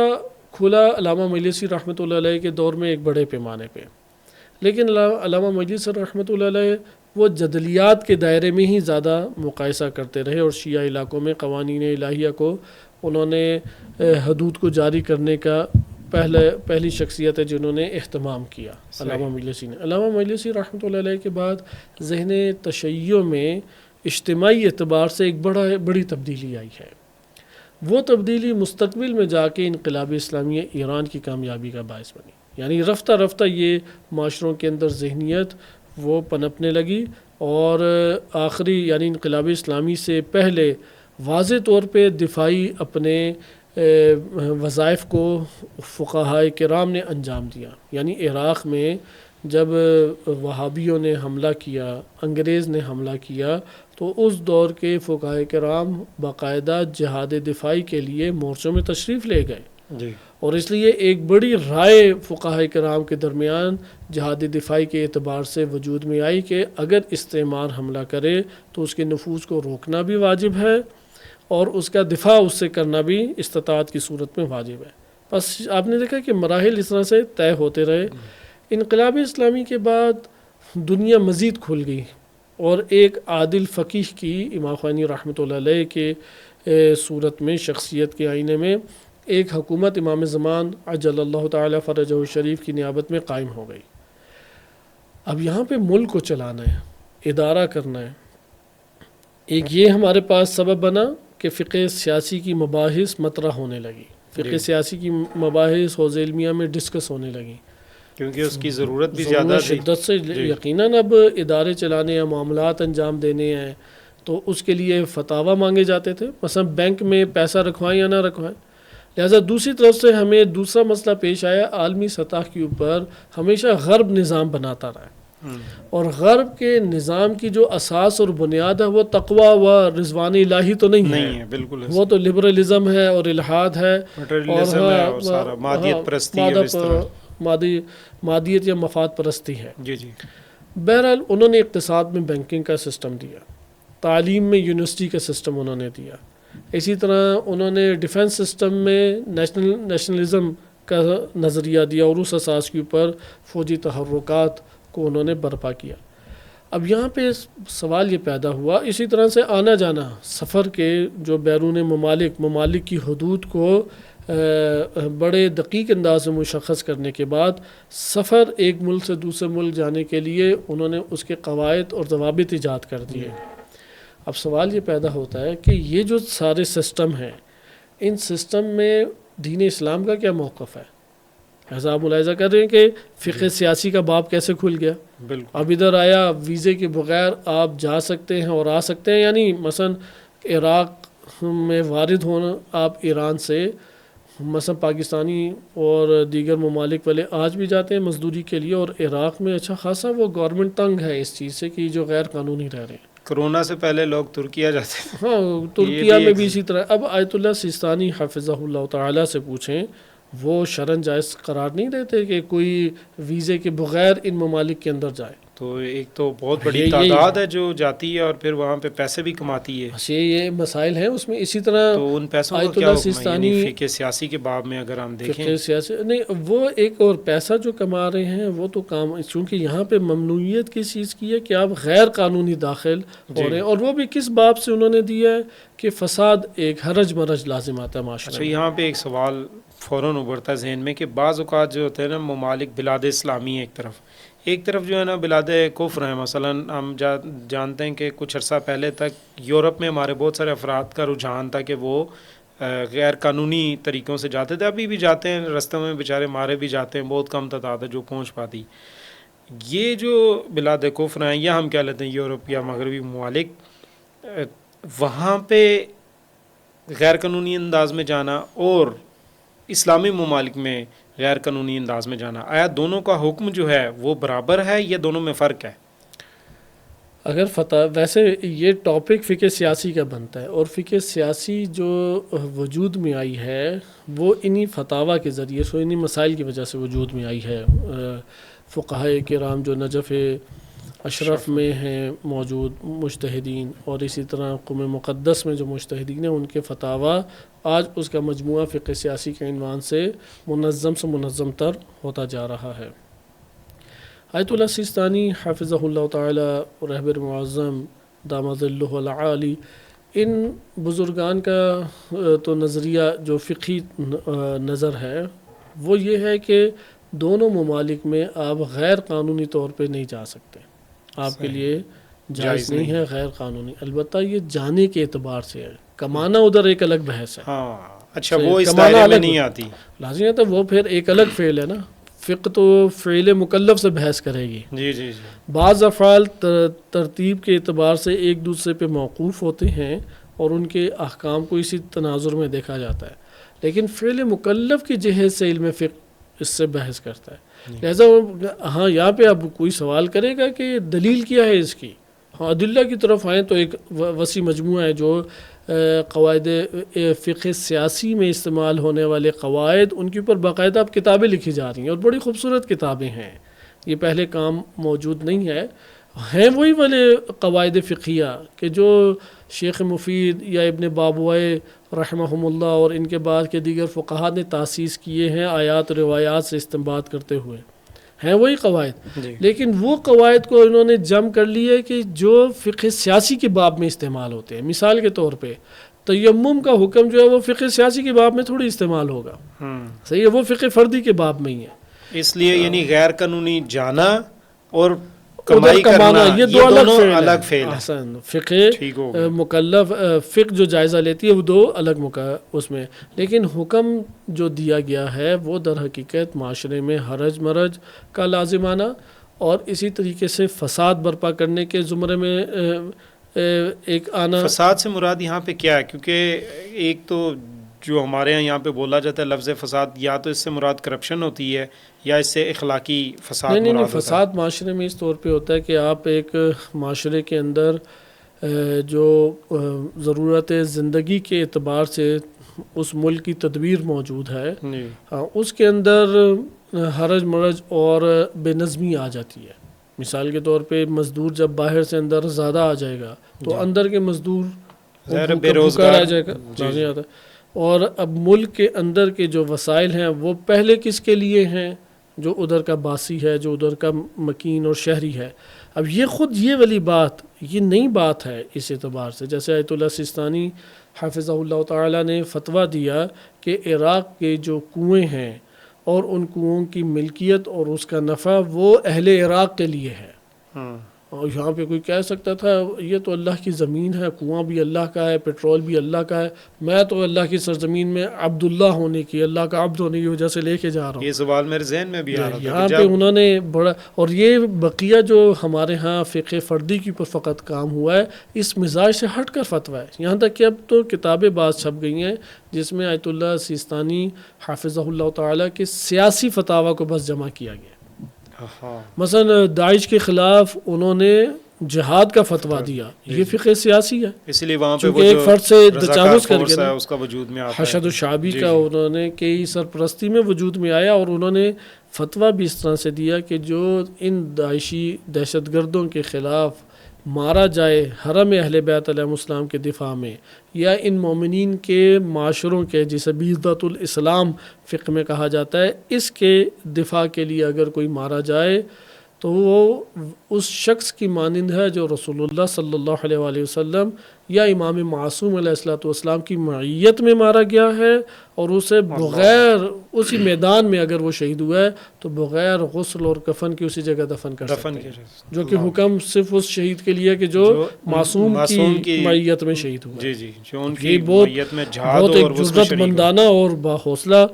B: کھلا علامہ مجلسی رحمۃ اللہ علیہ کے دور میں ایک بڑے پیمانے پہ. لیکن علامہ مجلسی رحمۃ اللہ علیہ وہ جدلیات کے دائرے میں ہی زیادہ مقایسہ کرتے رہے، اور شیعہ علاقوں میں قوانین الہیہ کو انہوں نے حدود کو جاری کرنے کا پہلی شخصیت ہے جنہوں نے اہتمام کیا علامہ مجلسی نے. علامہ مجلسی رحمۃ اللہ علیہ کے بعد ذہن تشیع میں اجتماعی اعتبار سے ایک بڑی تبدیلی آئی ہے. وہ تبدیلی مستقبل میں جا کے انقلاب اسلامی ایران کی کامیابی کا باعث بنی. یعنی رفتہ رفتہ یہ معاشروں کے اندر ذہنیت وہ پنپنے لگی، اور آخری یعنی انقلاب اسلامی سے پہلے واضح طور پہ دفاعی اپنے وظائف کو فقہاء کرام نے انجام دیا. یعنی عراق میں جب وہابیوں نے حملہ کیا، انگریز نے حملہ کیا، تو اس دور کے فقہاء کرام باقاعدہ جہاد دفاعی کے لیے مورچوں میں تشریف لے گئے. اور اس لیے ایک بڑی رائے فقہاء کرام کے درمیان جہاد دفاعی کے اعتبار سے وجود میں آئی کہ اگر استعمار حملہ کرے تو اس کے نفوذ کو روکنا بھی واجب ہے، اور اس کا دفاع اس سے کرنا بھی استطاعت کی صورت میں واجب ہے. بس آپ نے دیکھا کہ مراحل اس طرح سے طے ہوتے رہے. انقلاب اسلامی کے بعد دنیا مزید کھل گئی، اور ایک عادل فقیہ کی امام خمینی رحمۃ اللہ علیہ کے صورت میں، شخصیت کے آئینے میں، ایک حکومت امام زمان عجل اللہ تعالی فرجہ الشریف کی نیابت میں قائم ہو گئی. اب یہاں پہ ملک کو چلانا ہے، ادارہ کرنا ہے. ایک یہ ہمارے پاس سبب بنا کہ فقہ سیاسی کی مباحث مطرح ہونے لگی، فقہ سیاسی کی مباحث حوزہ علمیہ میں ڈسکس ہونے لگی،
A: کیونکہ اس کی ضرورت بھی زیادہ تھی
B: شدت سے. یقیناً اب ادارے چلانے ہیں، معاملات انجام دینے ہیں، تو اس کے لیے فتاویٰ مانگے جاتے تھے، مثلا بینک میں پیسہ رکھوائیں یا نہ رکھوائیں. لہٰذا دوسری طرف سے ہمیں دوسرا مسئلہ پیش آیا، عالمی سطح کے اوپر ہمیشہ غرب نظام بناتا رہا ہے، اور غرب کے نظام کی جو اساس اور بنیاد ہے وہ تقویٰ و رضوان الہی تو نہیں ہے، بالکل وہ تو لبرلزم ہے اور الحاد ہے، اور مادیت یا مفاد پرستی ہے.
A: جی جی.
B: بہرحال انہوں نے اقتصاد میں بینکنگ کا سسٹم دیا, تعلیم میں یونیورسٹی کا سسٹم انہوں نے دیا, اسی طرح انہوں نے ڈیفنس سسٹم میں نیشنلزم کا نظریہ دیا اور اس اساس کے اوپر فوجی تحرکات کو انہوں نے برپا کیا. اب یہاں پہ سوال یہ پیدا ہوا, اسی طرح سے آنا جانا سفر کے جو بیرون ممالک کی حدود کو بڑے دقیق انداز میں مشخص کرنے کے بعد سفر ایک ملک سے دوسرے ملک جانے کے لیے انہوں نے اس کے قواعد اور ضوابط ایجاد کر دیے. اب سوال یہ پیدا ہوتا ہے کہ یہ جو سارے سسٹم ہیں, ان سسٹم میں دین اسلام کا کیا موقف ہے؟ ایسا آپ ملاحظہ کر رہے ہیں کہ فقہ سیاسی کا باب کیسے کھل گیا. اب ادھر آیا ویزے کے بغیر آپ جا سکتے ہیں اور آ سکتے ہیں, یعنی مثلا عراق میں وارد ہونا, آپ ایران سے مثلا پاکستانی اور دیگر ممالک والے آج بھی جاتے ہیں مزدوری کے لیے, اور عراق میں اچھا خاصا وہ گورنمنٹ تنگ ہے اس چیز سے کہ جو غیر قانونی رہ رہے ہیں.
A: کرونا سے پہلے لوگ ترکیہ جاتے تھے.
B: ہاں, ترکیہ میں بھی اسی طرح. اب آیت اللہ سیستانی حفظہ اللہ تعالیٰ سے پوچھیں, وہ شرعاً جائز قرار نہیں دیتے کہ کوئی ویزے کے بغیر ان ممالک کے اندر جائے؟ تو
A: ایک تو بہت بڑی تعداد ہے جو جاتی ہے اور پھر وہاں پہ پیسے بھی کماتی ہے. یہ
B: مسائل ہیں اس میں. اسی طرح
A: تو ان پیسوں
B: آیت اللہ سیستانی
A: فقہ سیاسی کے باب میں اگر ہم دیکھیں,
B: فقہ سیاسی نہیں, وہ ایک اور پیسہ جو کما رہے ہیں وہ تو کام, چونکہ یہاں پہ ممنوعیت کس چیز کی ہے کہ آپ غیر قانونی داخل ہو رہے ہیں, اور وہ بھی کس باب سے انہوں نے دیا ہے کہ فساد ایک حرج مرج لازم آتا ہے معاشرے میں.
A: یہاں پہ ایک سوال فوراً ابھرتا ہے ذہن میں کہ بعض اوقات جو ہوتے ہیں نا ممالک بلاد اسلامی ایک طرف جو ہے نا بلاد کفر ہیں. مثلا ہم جانتے ہیں کہ کچھ عرصہ پہلے تک یورپ میں ہمارے بہت سارے افراد کا رجحان تھا کہ وہ غیر قانونی طریقوں سے جاتے تھے, ابھی بھی جاتے ہیں, رستوں میں بیچارے مارے بھی جاتے ہیں, بہت کم تعداد ہے جو پہنچ پاتی. یہ جو بلاد کفر ہیں یا ہم کہہ لیتے ہیں یورپ یا مغربی ممالک, وہاں پہ غیر قانونی انداز میں جانا اور اسلامی ممالک میں غیر قانونی انداز میں جانا, آیا دونوں کا حکم جو ہے وہ برابر ہے یا دونوں میں فرق ہے؟
B: اگر ویسے یہ ٹاپک فقہ سیاسی کا بنتا ہے, اور فقہ سیاسی جو وجود میں آئی ہے وہ انہی فتاوی کے ذریعے سے, انہی مسائل کی وجہ سے وجود میں آئی ہے. فقہائے کرام جو نجف اشرف میں ہیں موجود مجتہدین, اور اسی طرح قم مقدس میں جو مجتہدین ہیں, ان کے فتاوی آج اس کا مجموعہ فقہ سیاسی کے عنوان سے منظم تر ہوتا جا رہا ہے. آیت اللہ سیستانی حافظہ اللہ تعالی رہبر معظم دامت ظلہ العالی, ان بزرگان کا تو نظریہ جو فقہی نظر ہے وہ یہ ہے کہ دونوں ممالک میں آپ غیر قانونی طور پہ نہیں جا سکتے, آپ کے لیے جائز نہیں ہے غیر قانونی. البتہ یہ جانے کے اعتبار سے ہے, کمانا ادھر ایک الگ بحث ہے.
A: ہاں اچھا, وہ اس دائرے میں نہیں آتی,
B: لازمی ہے, تو وہ پھر ایک الگ فعل ہے نا. فقہ تو فعل مکلف سے بحث کرے گی.
A: جی جی جی.
B: بعض افعال ترتیب کے اعتبار سے ایک دوسرے پہ موقوف ہوتے ہیں اور ان کے احکام کو اسی تناظر میں دیکھا جاتا ہے, لیکن فعل مکلف کی جہت سے علم فقہ اس سے بحث کرتا ہے. لہذا ہاں یہاں پہ اب کوئی سوال کرے گا کہ دلیل کیا ہے اس کی, ہاں عدلہ کی طرف آئیں تو ایک وسیع مجموعہ ہے جو قواعد فقہ سیاسی میں استعمال ہونے والے قواعد, ان کے اوپر باقاعدہ اب کتابیں لکھی جا رہی ہیں اور بڑی خوبصورت کتابیں ہیں. یہ پہلے کام موجود نہیں ہے, ہیں وہی والے قواعد فقہیہ کہ جو شیخ مفید یا ابن بابوائے رحمہم اللہ اور ان کے بعد کے دیگر فقہاء نے تاسیس کیے ہیں آیات روایات سے استنباط کرتے ہوئے, ہیں وہی قواعد, لیکن وہ قواعد کو انہوں نے جمع کر لیے کہ جو فقہ سیاسی کے باب میں استعمال ہوتے ہیں. مثال کے طور پہ تیمم کا حکم جو ہے وہ فقہ سیاسی کے باب میں تھوڑی استعمال ہوگا, صحیح ہے, وہ فقہ فردی کے باب میں ہی ہے.
A: اس لیے یعنی غیر قانونی جانا اور
B: کمانا یہ دو الگ فعل
A: ہے.
B: فقہ مکلف فقہ جو جائزہ لیتی ہے وہ دو الگ اس میں, لیکن حکم جو دیا گیا ہے وہ در حقیقت معاشرے میں حرج مرج کا لازمانہ اور اسی طریقے سے فساد برپا کرنے کے زمرے میں ایک آنا.
A: فساد سے مراد یہاں پہ کیا ہے؟ کیونکہ ایک تو جو ہمارے یہاں پہ بولا جاتا ہے لفظ فساد, یا تو اس سے مراد کرپشن ہوتی ہے یا اس سے اخلاقی فساد.
B: نہیں, فساد معاشرے میں اس طور پہ ہوتا ہے کہ آپ ایک معاشرے کے اندر جو ضرورت زندگی کے اعتبار سے اس ملک کی تدبیر موجود ہے, اس کے اندر حرج مرج اور بے نظمی آ جاتی ہے. مثال کے طور پہ مزدور جب باہر سے اندر زیادہ آ جائے گا تو اندر کے مزدور
A: بے روزگار
B: آ جائے گا. اور اب ملک کے اندر کے جو وسائل ہیں وہ پہلے کس کے لیے ہیں؟ جو ادھر کا باسی ہے، جو ادھر کا مکین اور شہری ہے. اب یہ خود یہ والی بات یہ نئی بات ہے اس اعتبار سے. جیسے آیت اللہ سیستانی حافظہ اللہ تعالیٰ نے فتویٰ دیا کہ عراق کے جو کنویں ہیں اور ان کنوؤں کی ملکیت اور اس کا نفع وہ اہل عراق کے لیے ہے. اور یہاں پہ کوئی کہہ سکتا تھا یہ تو اللہ کی زمین ہے، کنواں بھی اللہ کا ہے، پیٹرول بھی اللہ کا ہے، میں تو اللہ کی سرزمین میں عبداللہ ہونے کی، اللہ کا عبد ہونے کی وجہ سے لے کے جا رہا ہوں.
A: یہ سوال میرے ذہن میں بھی آ رہا تھا
B: یہاں پہ انہوں نے بڑا. اور یہ بقیہ جو ہمارے ہاں فقہ فردی کے اوپر فقط کام ہوا ہے، اس مزاج سے ہٹ کر فتویٰ ہے. یہاں تک کہ اب تو کتابیں بعض چھپ گئی ہیں جس میں آیت اللہ سیستانی حافظہ اللہ تعالیٰ کے سیاسی فتاویٰ کو بس جمع کیا گیا. مثلا داعش کے خلاف انہوں نے جہاد کا فتویٰ دیا، یہ فقہ سیاسی ہے.
A: اس لیے وہاں پہ
B: ایک فرد سے تجاوز کر کے
A: اس کا وجود میں آتا ہے.
B: حشد الشعبی کا انہوں نے کئی سرپرستی میں وجود میں آیا اور انہوں نے فتویٰ بھی اس طرح سے دیا کہ جو ان داعشی دہشت گردوں کے خلاف مارا جائے حرم اہل بیت علیہ السلام کے دفاع میں، یا ان مومنین کے معاشروں کے جسے بیضۃ الاسلام فقہ میں کہا جاتا ہے، اس کے دفاع کے لیے اگر کوئی مارا جائے تو وہ اس شخص کی مانند ہے جو رسول اللہ صلی اللہ علیہ وآلہ وسلم یا امام معصوم علیہ الصلوۃ والسلام کی معیت میں مارا گیا ہے، اور اسے بغیر اسی میدان میں اگر وہ شہید ہوا ہے تو بغیر غسل اور کفن کی اسی جگہ دفن کر سکتے ہیں، جو کہ حکم صرف اس شہید کے لیے کہ جو معصوم کی معیت میں شہید ہوا.
A: جو ان کی معیت میں جہاد اور
B: ایک جرأت مندانہ اور باحوصلہ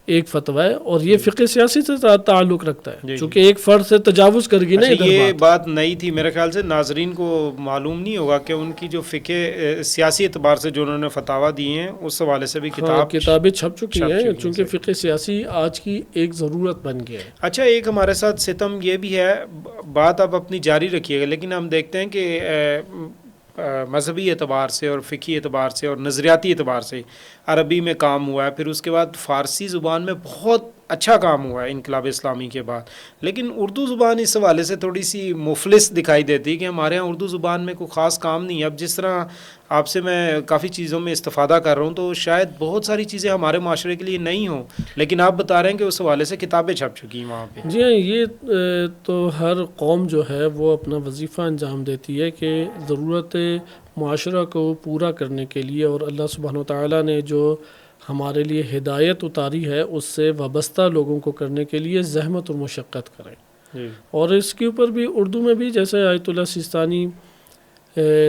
B: ایک فتویٰ ہے، اور یہ فقہ سیاسی سے تعلق رکھتا ہے چونکہ ایک فرد سے تجاوز کر گئی نا.
A: یہ بات نئی تھی میرے خیال سے، ناظرین کو معلوم نہیں ہوگا کہ ان کی جو فقہ سیاسی اعتبار سے جو انہوں نے فتاویٰ دیے ہیں اس حوالے سے بھی
B: کتابیں چھپ چکی ہیں چونکہ فقہ سیاسی آج کی ایک ضرورت بن گیا ہے.
A: اچھا، ایک ہمارے ساتھ ستم یہ بھی ہے، بات آپ اپنی جاری رکھیے گا، لیکن ہم دیکھتے ہیں کہ مذہبی اعتبار سے اور فقہی اعتبار سے اور نظریاتی اعتبار سے عربی میں کام ہوا ہے، پھر اس کے بعد فارسی زبان میں بہت اچھا کام ہوا ہے انقلاب اسلامی کے بعد، لیکن اردو زبان اس حوالے سے تھوڑی سی مفلس دکھائی دیتی ہے کہ ہمارے ہاں اردو زبان میں کوئی خاص کام نہیں ہے. اب جس طرح آپ سے میں کافی چیزوں میں استفادہ کر رہا ہوں تو شاید بہت ساری چیزیں ہمارے معاشرے کے لیے نہیں ہوں، لیکن آپ بتا رہے ہیں کہ اس حوالے سے کتابیں چھپ چکی ہیں وہاں پہ.
B: جی ہاں، یہ تو ہر قوم جو ہے وہ اپنا وظیفہ انجام دیتی ہے کہ ضرورت معاشرہ کو پورا کرنے کے لیے، اور اللہ سبحانہ و تعالیٰ نے جو ہمارے لیے ہدایت اتاری ہے اس سے وابستہ لوگوں کو کرنے کے لیے زحمت اور مشقت کریں. اور اس کے اوپر بھی اردو میں بھی جیسے آیت اللہ سیستانی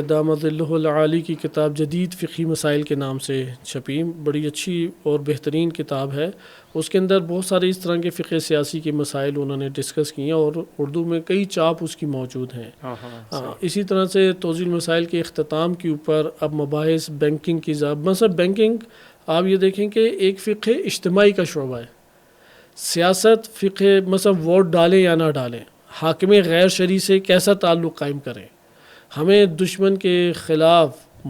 B: دامت ظلہ العالی کی کتاب جدید فقہی مسائل کے نام سے چھپی، بڑی اچھی اور بہترین کتاب ہے. اس کے اندر بہت سارے اس طرح کے فقہ سیاسی کے مسائل انہوں نے ڈسکس کیے ہیں، اور اردو میں کئی چاپ اس کی موجود ہیں. اسی طرح سے توضیح المسائل کے اختتام کے اوپر اب مباحث بینکنگ کی مثلا بینکنگ آپ یہ دیکھیں کہ ایک فقہ اجتماعی کا شعبہ ہے. سیاست فقہ مثلا ووٹ ڈالیں یا نہ ڈالیں، حاکم غیر شرعی سے کیسا تعلق قائم کریں، ہمیں دشمن کے خلاف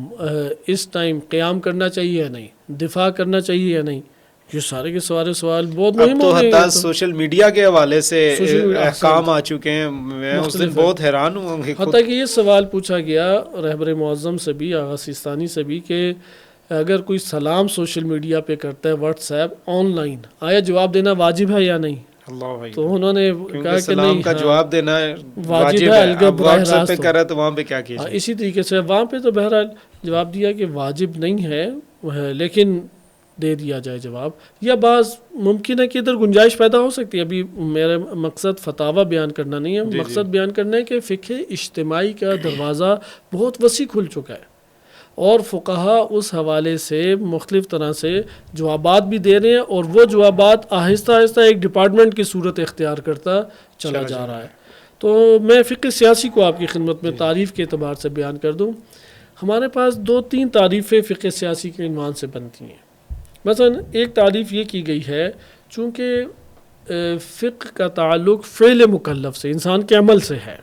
B: اس ٹائم قیام کرنا چاہیے یا نہیں، دفاع کرنا چاہیے یا نہیں، یہ سارے کے سوال بہت مہم
A: ہو گئے. حتیٰ سوشل میڈیا کے حوالے سے احکام آ چکے ہیں، میں اس دن بہت حیران ہوں.
B: حتیٰ کہ یہ سوال پوچھا گیا رہبر معظم سے بھی، آغا سیستانی سے بھی، کہ اگر کوئی سلام سوشل میڈیا پہ کرتا ہے واٹس ایپ آن لائن، آیا جواب دینا واجب ہے یا نہیں؟
A: تو
B: انہوں نے کہا کہ
A: سلام کا جواب دینا واجب ہے، واٹس ایپ پہ کرا تو وہاں پہ کیا کیا.
B: اسی طریقے سے وہاں پہ تو بہرحال جواب دیا کہ واجب نہیں ہے لیکن دے دیا جائے جواب، یا بعض ممکن ہے کہ ادھر گنجائش پیدا ہو سکتی ہے. ابھی میرا مقصد فتاویٰ بیان کرنا نہیں ہے، مقصد بیان کرنا ہے کہ فقہ اجتماعی کا دروازہ بہت وسیع کھل چکا ہے، اور فقہا اس حوالے سے مختلف طرح سے جوابات بھی دے رہے ہیں، اور وہ جوابات آہستہ آہستہ ایک ڈپارٹمنٹ کی صورت اختیار کرتا چلا جا رہا ہے. تو میں فقہ سیاسی کو آپ کی خدمت میں تعریف کے اعتبار سے بیان کر دوں. ہمارے پاس 2-3 تعریفیں فقہ سیاسی کے عنوان سے بنتی ہیں. مثلا ایک تعریف یہ کی گئی ہے چونکہ فقہ کا تعلق فعل مکلف سے، انسان کے عمل سے ہے،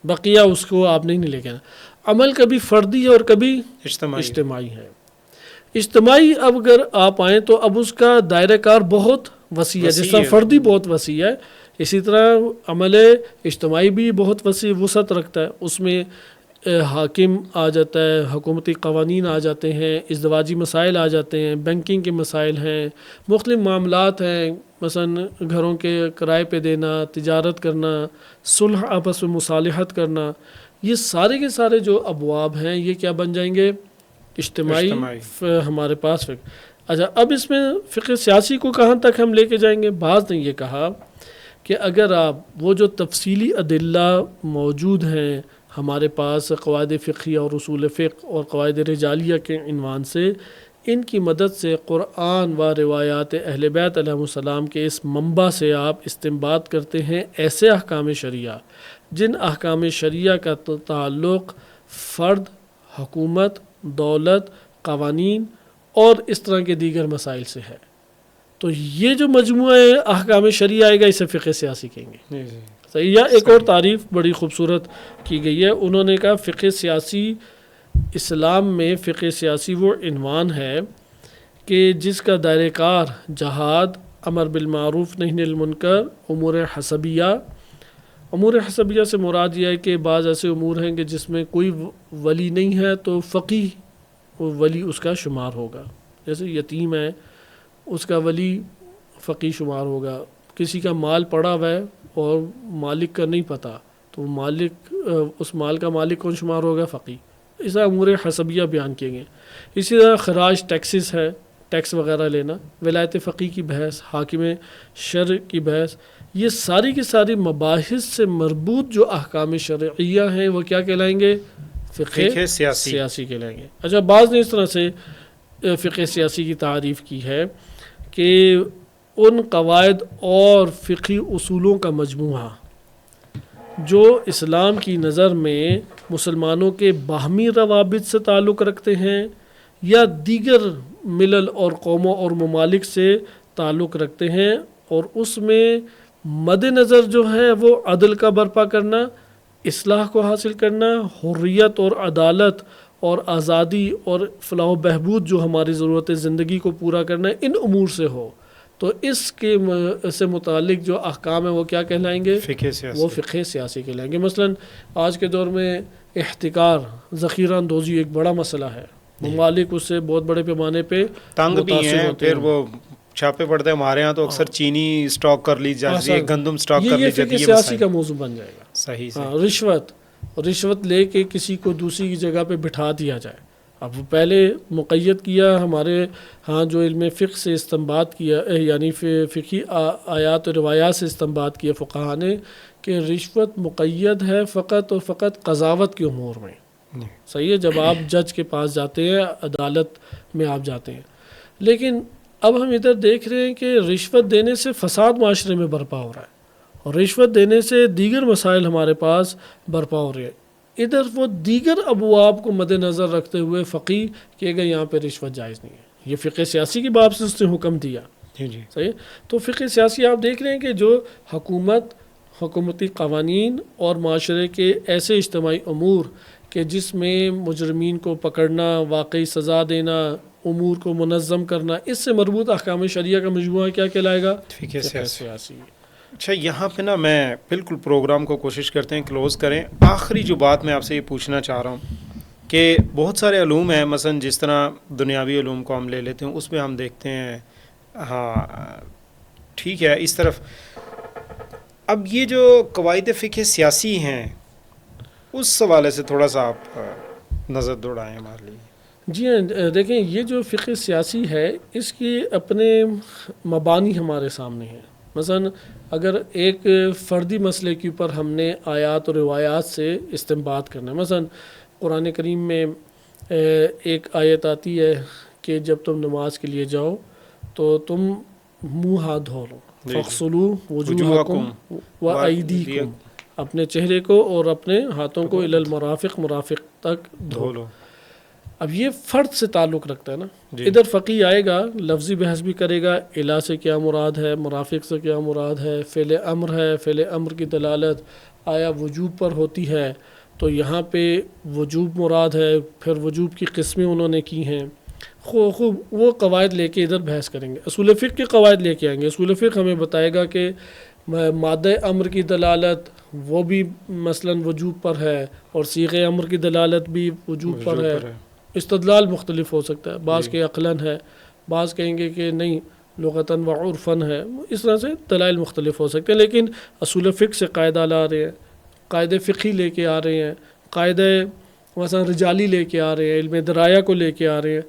B: بقیہ اس کو آپ نہیں لے کے آنا. عمل کبھی فردی ہے اور کبھی اجتماعی ہے. اجتماعی اب اگر آپ آئیں تو اب اس کا دائرہ کار بہت وسیع ہے، جس طرح فردی بہت وسیع ہے اسی طرح عمل اجتماعی بھی بہت وسیع وسعت رکھتا ہے. اس میں حاکم آ جاتا ہے، حکومتی قوانین آ جاتے ہیں، ازدواجی مسائل آ جاتے ہیں، بینکنگ کے مسائل ہیں، مختلف معاملات ہیں، مثلا گھروں کے کرائے پہ دینا، تجارت کرنا، صلح آپس میں مصالحت کرنا، یہ سارے کے سارے جو ابواب ہیں یہ کیا بن جائیں گے؟ اجتماعی ہمارے پاس فقہ. اچھا اب اس میں فقہ سیاسی کو کہاں تک ہم لے کے جائیں گے؟ بعض نے یہ کہا کہ اگر آپ وہ جو تفصیلی ادلہ موجود ہیں ہمارے پاس قواعد فقہیہ اور اصول فقہ اور قواعد رجالیہ کے عنوان سے، ان کی مدد سے قرآن و روایات اہل بیت علیہ السلام کے اس منبع سے آپ استنباط کرتے ہیں ایسے احکام شریعہ جن احکام شریعہ کا تعلق فرد، حکومت، دولت، قوانین اور اس طرح کے دیگر مسائل سے ہے، تو یہ جو مجموعہ احکام شریعہ آئے گا اسے فقہ سیاسی کہیں گے. صحیح. یا ایک اور تعریف بڑی خوبصورت کی گئی ہے، انہوں نے کہا فقہ سیاسی اسلام میں فقہ سیاسی وہ عنوان ہے کہ جس کا دائرہ کار جہاد، امر بالمعروف نہی عن المنکر، امور حسبیہ. امور حسبیہ سے مراد یہ ہے کہ بعض ایسے امور ہیں کہ جس میں کوئی ولی نہیں ہے تو فقیہ ولی اس کا شمار ہوگا، جیسے یتیم ہے اس کا ولی فقیہ شمار ہوگا، کسی کا مال پڑا ہوا ہے اور مالک کا نہیں پتہ تو مالک اس مال کا مالک کون شمار ہوگا؟ فقیہ. اس طرح امور حسبیہ بیان کیے گئے. اسی طرح خراج ٹیکسز ہے، ٹیکس وغیرہ لینا، ولایت فقیہ کی بحث، حاکم شرع کی بحث، یہ ساری کی ساری مباحث سے مربوط جو احکام شرعیہ ہیں وہ کیا کہلائیں گے؟ فقہ سیاسی کہلائیں گے. اچھا بعض نے اس طرح سے فقہ سیاسی کی تعریف کی ہے کہ ان قواعد اور فقہی اصولوں کا مجموعہ جو اسلام کی نظر میں مسلمانوں کے باہمی روابط سے تعلق رکھتے ہیں یا دیگر ملل اور قوموں اور ممالک سے تعلق رکھتے ہیں، اور اس میں مد نظر جو ہے وہ عدل کا برپا کرنا، اصلاح کو حاصل کرنا، حریت اور عدالت اور آزادی اور فلاح و بہبود جو ہماری ضرورت زندگی کو پورا کرنا ہے، ان امور سے ہو، تو اس کے سے متعلق جو احکام ہیں وہ کیا کہلائیں گے؟ وہ فقہ سیاسی کہلائیں گے. مثلا آج کے دور میں احتکار، ذخیرہ اندوزی ایک بڑا مسئلہ ہے، ممالک اس سے بہت بڑے پیمانے پہ
A: تنگ بھی ہیں، پھر وہ چھاپے پڑتے ہیں. ہمارے ہاں تو اکثر چینی سٹاک کر لی جاتی ہے، گندم سٹاک کر لی جاتی ہے.
B: یہ فقہ سیاسی کا موضوع بن جائے گا.
A: صحیح.
B: رشوت لے کے کسی کو دوسری جگہ پہ بٹھا دیا جائے. اب پہلے مقید کیا ہمارے ہاں جو علم فقہ سے استنباط کیا، یعنی فقہی آیات و روایات سے استنباط کیا فقہاء نے کہ رشوت مقید ہے فقط اور فقط قضاوت کے امور میں. صحیح ہے، جب آپ جج کے پاس جاتے ہیں، عدالت میں آپ جاتے ہیں. لیکن اب ہم ادھر دیکھ رہے ہیں کہ رشوت دینے سے فساد معاشرے میں برپا ہو رہا ہے اور رشوت دینے سے دیگر مسائل ہمارے پاس برپا ہو رہے ہیں. ادھر وہ دیگر ابواب کو مد نظر رکھتے ہوئے فقیہ کہ گئے یہاں پہ رشوت جائز نہیں ہے. یہ فقہ سیاسی کی باب سے اس نے حکم دیا. صحیح. تو فقہ سیاسی آپ دیکھ رہے ہیں کہ جو حکومت، حکومتی قوانین اور معاشرے کے ایسے اجتماعی امور کہ جس میں مجرمین کو پکڑنا، واقعی سزا دینا، امور کو منظم کرنا، اس سے مربوط احکام شریعہ کا مجموعہ کیا کہلائے گا؟ فقہ سیاسی.
A: اچھا یہاں پہ نا میں بالکل پروگرام کو کوشش کرتے ہیں کلوز کریں. آخری جو بات میں آپ سے یہ پوچھنا چاہ رہا ہوں کہ بہت سارے علوم ہیں، مثلا جس طرح دنیاوی علوم کو ہم لے لیتے ہیں، اس میں ہم دیکھتے ہیں ہاں ٹھیک ہے اس طرف. اب یہ جو قواعد فقہ سیاسی ہیں اس حوالے سے تھوڑا سا آپ نظر دوڑائیں ہمارے لیے.
B: جی ہاں، دیکھیں یہ جو فقہ سیاسی ہے اس کی اپنے مبانی ہمارے سامنے ہیں. مثلا اگر ایک فردی مسئلے کے اوپر ہم نے آیات اور روایات سے استنباط کرنا ہے، مثلا قرآن کریم میں ایک آیت آتی ہے کہ جب تم نماز کے لیے جاؤ تو تم منہ ہاتھ دھو لو، فاغسلوا وجوہکم وایدیکم، اپنے چہرے کو اور اپنے ہاتھوں کو الی المرافق، مرافق تک دھو لو. اب یہ فرد سے تعلق رکھتا ہے نا. ادھر فقیہ آئے گا، لفظی بحث بھی کرے گا، الا سے کیا مراد ہے، مرافق سے کیا مراد ہے، فعل امر ہے، فعل امر کی دلالت آیا وجوب پر ہوتی ہے تو یہاں پہ وجوب مراد ہے. پھر وجوب کی قسمیں انہوں نے کی ہیں. خوب وہ قواعد لے کے ادھر بحث کریں گے. اصول فقہ کے قواعد لے کے آئیں گے. اصول فقہ ہمیں بتائے گا کہ مادہ امر کی دلالت وہ بھی مثلا وجوب پر ہے اور صیغہ امر کی دلالت بھی وجوب پر ہے. استدلال مختلف ہو سکتا ہے. بعض کے عقلاً ہے, بعض کہیں گے کہ نہیں لغتاً و عرفاً ہے. اس طرح سے دلائل مختلف ہو سکتے ہیں. لیکن اصول فقہ سے قاعدہ لا رہے ہیں, قاعدے فقہی لے کے آ رہے ہیں, قاعدے مثلا رجالی لے کے آ رہے ہیں, علم درایا کو لے کے آ رہے ہیں.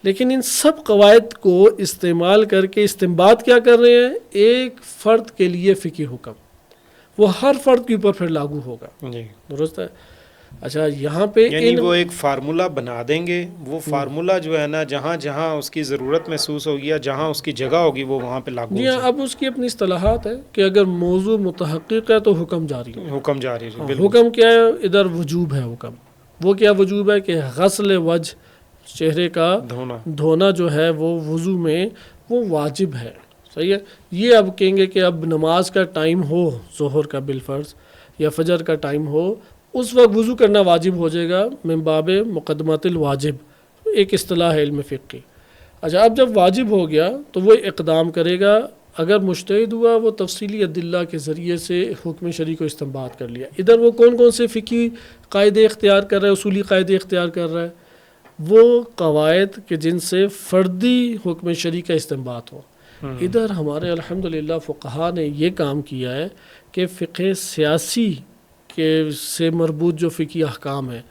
B: لیکن ان سب قواعد کو استعمال کر کے استنباط کیا کر رہے ہیں؟ ایک فرد کے لیے فقہی حکم, وہ ہر فرد کے اوپر پھر لاگو ہوگا. درست ہے. اچھا یہاں پہ
A: یعنی وہ ایک فارمولا بنا دیں گے, وہ فارمولا جو ہے نا جہاں جہاں اس کی ضرورت محسوس ہوگی یا جہاں اس کی جگہ ہوگی وہ وہاں پہ لاگو
B: ہوگا. اب اس کی اپنی اصطلاحات ہے کہ اگر موضوع متحقق ہے تو حکم جاری ہے.
A: حکم جاری ہے.
B: حکم کیا ہے؟ ادھر وجوب ہے حکم. وہ کیا وجوب ہے کہ غسل وجہ, چہرے کا دھونا جو ہے وہ وضو میں وہ واجب ہے. صحیح ہے. یہ اب کہیں گے کہ اب نماز کا ٹائم ہو ظہر کا بالفرض یا فجر کا ٹائم ہو, اس وقت وضو کرنا واجب ہو جائے گا من باب مقدمات الواجب, ایک اصطلاح ہے علم فقہ کی. اچھا اب جب واجب ہو گیا تو وہ اقدام کرے گا. اگر مجتہد ہوا وہ تفصیلی ادلہ کے ذریعے سے حکم شرعی کو استنباط کر لیا. ادھر وہ کون کون سے فقہی قاعدے اختیار کر رہا ہے, اصولی قاعدے اختیار کر رہا ہے؟ وہ قواعد کہ جن سے فردی حکم شرعی کا استنباط ہو. ادھر ہمارے الحمدللہ فقہا نے یہ کام کیا ہے کہ فقہ سیاسی کے سے مربوط جو فقہی احکام ہیں,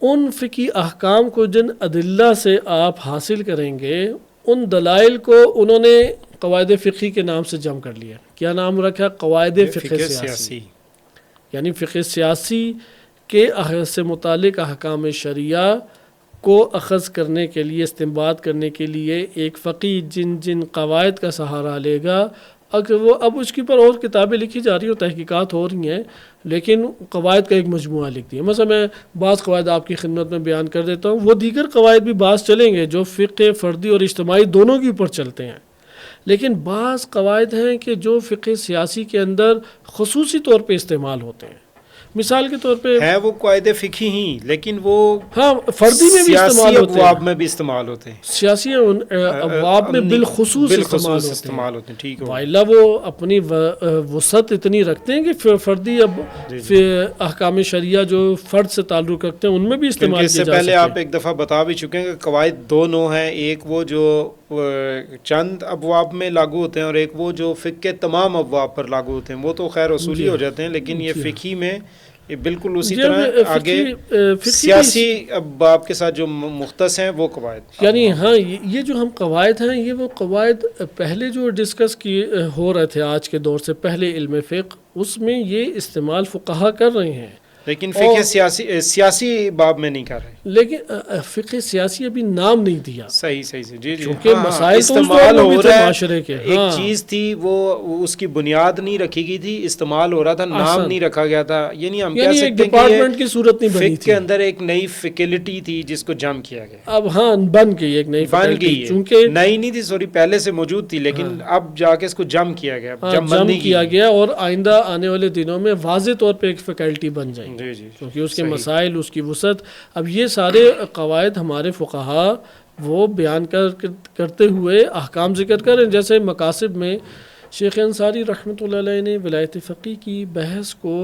B: ان فقہی احکام کو جن ادلہ سے آپ حاصل کریں گے ان دلائل کو انہوں نے قواعد فقہی کے نام سے جمع کر لیا. کیا نام رکھا؟ قواعد فقہ سیاسی. یعنی فقہ سیاسی کے سے متعلق احکام شرعیہ کو اخذ کرنے کے لیے, استنباط کرنے کے لیے ایک فقی جن قواعد کا سہارا لے گا. اگر وہ اب اس کے اوپر اور کتابیں لکھی جا رہی ہیں, تحقیقات ہو رہی ہیں, لیکن قواعد کا ایک مجموعہ لکھ دیا. مثلا میں بعض قواعد آپ کی خدمت میں بیان کر دیتا ہوں. وہ دیگر قواعد بھی بعض چلیں گے جو فقہ فردی اور اجتماعی دونوں کے اوپر چلتے ہیں, لیکن بعض قواعد ہیں کہ جو فقہ سیاسی کے اندر خصوصی طور پہ استعمال ہوتے ہیں. مثال کے طور پہ
A: ہے وہ قواعد فقہی ہی, لیکن وہ
B: ہاں فردی میں بھی استعمال ہوتے ہیں,
A: ابواب میں بھی استعمال ہوتے ہیں,
B: سیاسی ابواب میں بالخصوص
A: استعمال ہوتے ہیں. ٹھیک ہے.
B: والا وہ اپنی وسعت اتنی رکھتے ہیں کہ فردی اب احکام شرعیہ جو فرد سے تعلق رکھتے ہیں ان میں بھی استعمال کیا جا سکتے ہیں.
A: اس سے پہلے آپ ایک دفعہ بتا بھی چکے ہیں کہ قواعد دو نوع ہیں, ایک وہ جو چند ابواب میں لاگو ہوتے ہیں اور ایک وہ جو فقہ کے تمام ابواب پر لاگو ہوتے ہیں. وہ تو خیر اصولی ہو جاتے ہیں, لیکن یہ فقہی میں یہ بالکل اسی طرح آگے سیاسی ابواب کے ساتھ جو مختص ہیں وہ قواعد.
B: یعنی ہاں یہ جو ہم قواعد ہیں یہ وہ قواعد پہلے جو ڈسکس کی ہو رہے تھے آج کے دور سے پہلے علم فقہ, اس میں یہ استعمال فقہا کر رہے ہیں,
A: لیکن فقہ سیاسی باب میں نہیں کر رہے.
B: لیکن فقہ سیاسی ابھی نام نہیں دیا.
A: صحیح جی
B: کیونکہ مسائل
A: استعمال ہو رہا ہے
B: معاشرے کے.
A: ایک چیز تھی وہ اس کی بنیاد نہیں رکھی گئی تھی, استعمال ہو رہا تھا, نام نہیں رکھا گیا تھا. یعنی ہم کہہ سکتے ہیں
B: ڈپارٹمنٹ کی صورت نہیں بنی
A: تھی, فقہ کے اندر ایک نئی فیکلٹی تھی جس کو جمع کیا گیا.
B: اب ہاں بن گئی ایک نئی
A: فیکلٹی, چونکہ نئی نہیں تھی, سوری پہلے سے موجود تھی, لیکن اب جا کے اس کو جمع کیا گیا,
B: جمع کیا گیا, اور آئندہ آنے والے دنوں میں واضح طور پہ ایک فیکلٹی بن جائے گی. کیونکہ اس کے مسائل, اس کی وسعت. اب یہ سارے قواعد ہمارے فقہا وہ بیان کرتے ہوئے احکام ذکر کریں. جیسے مقاصد میں شیخ انصاری رحمۃ اللہ علیہ نے ولایت فقی کی بحث کو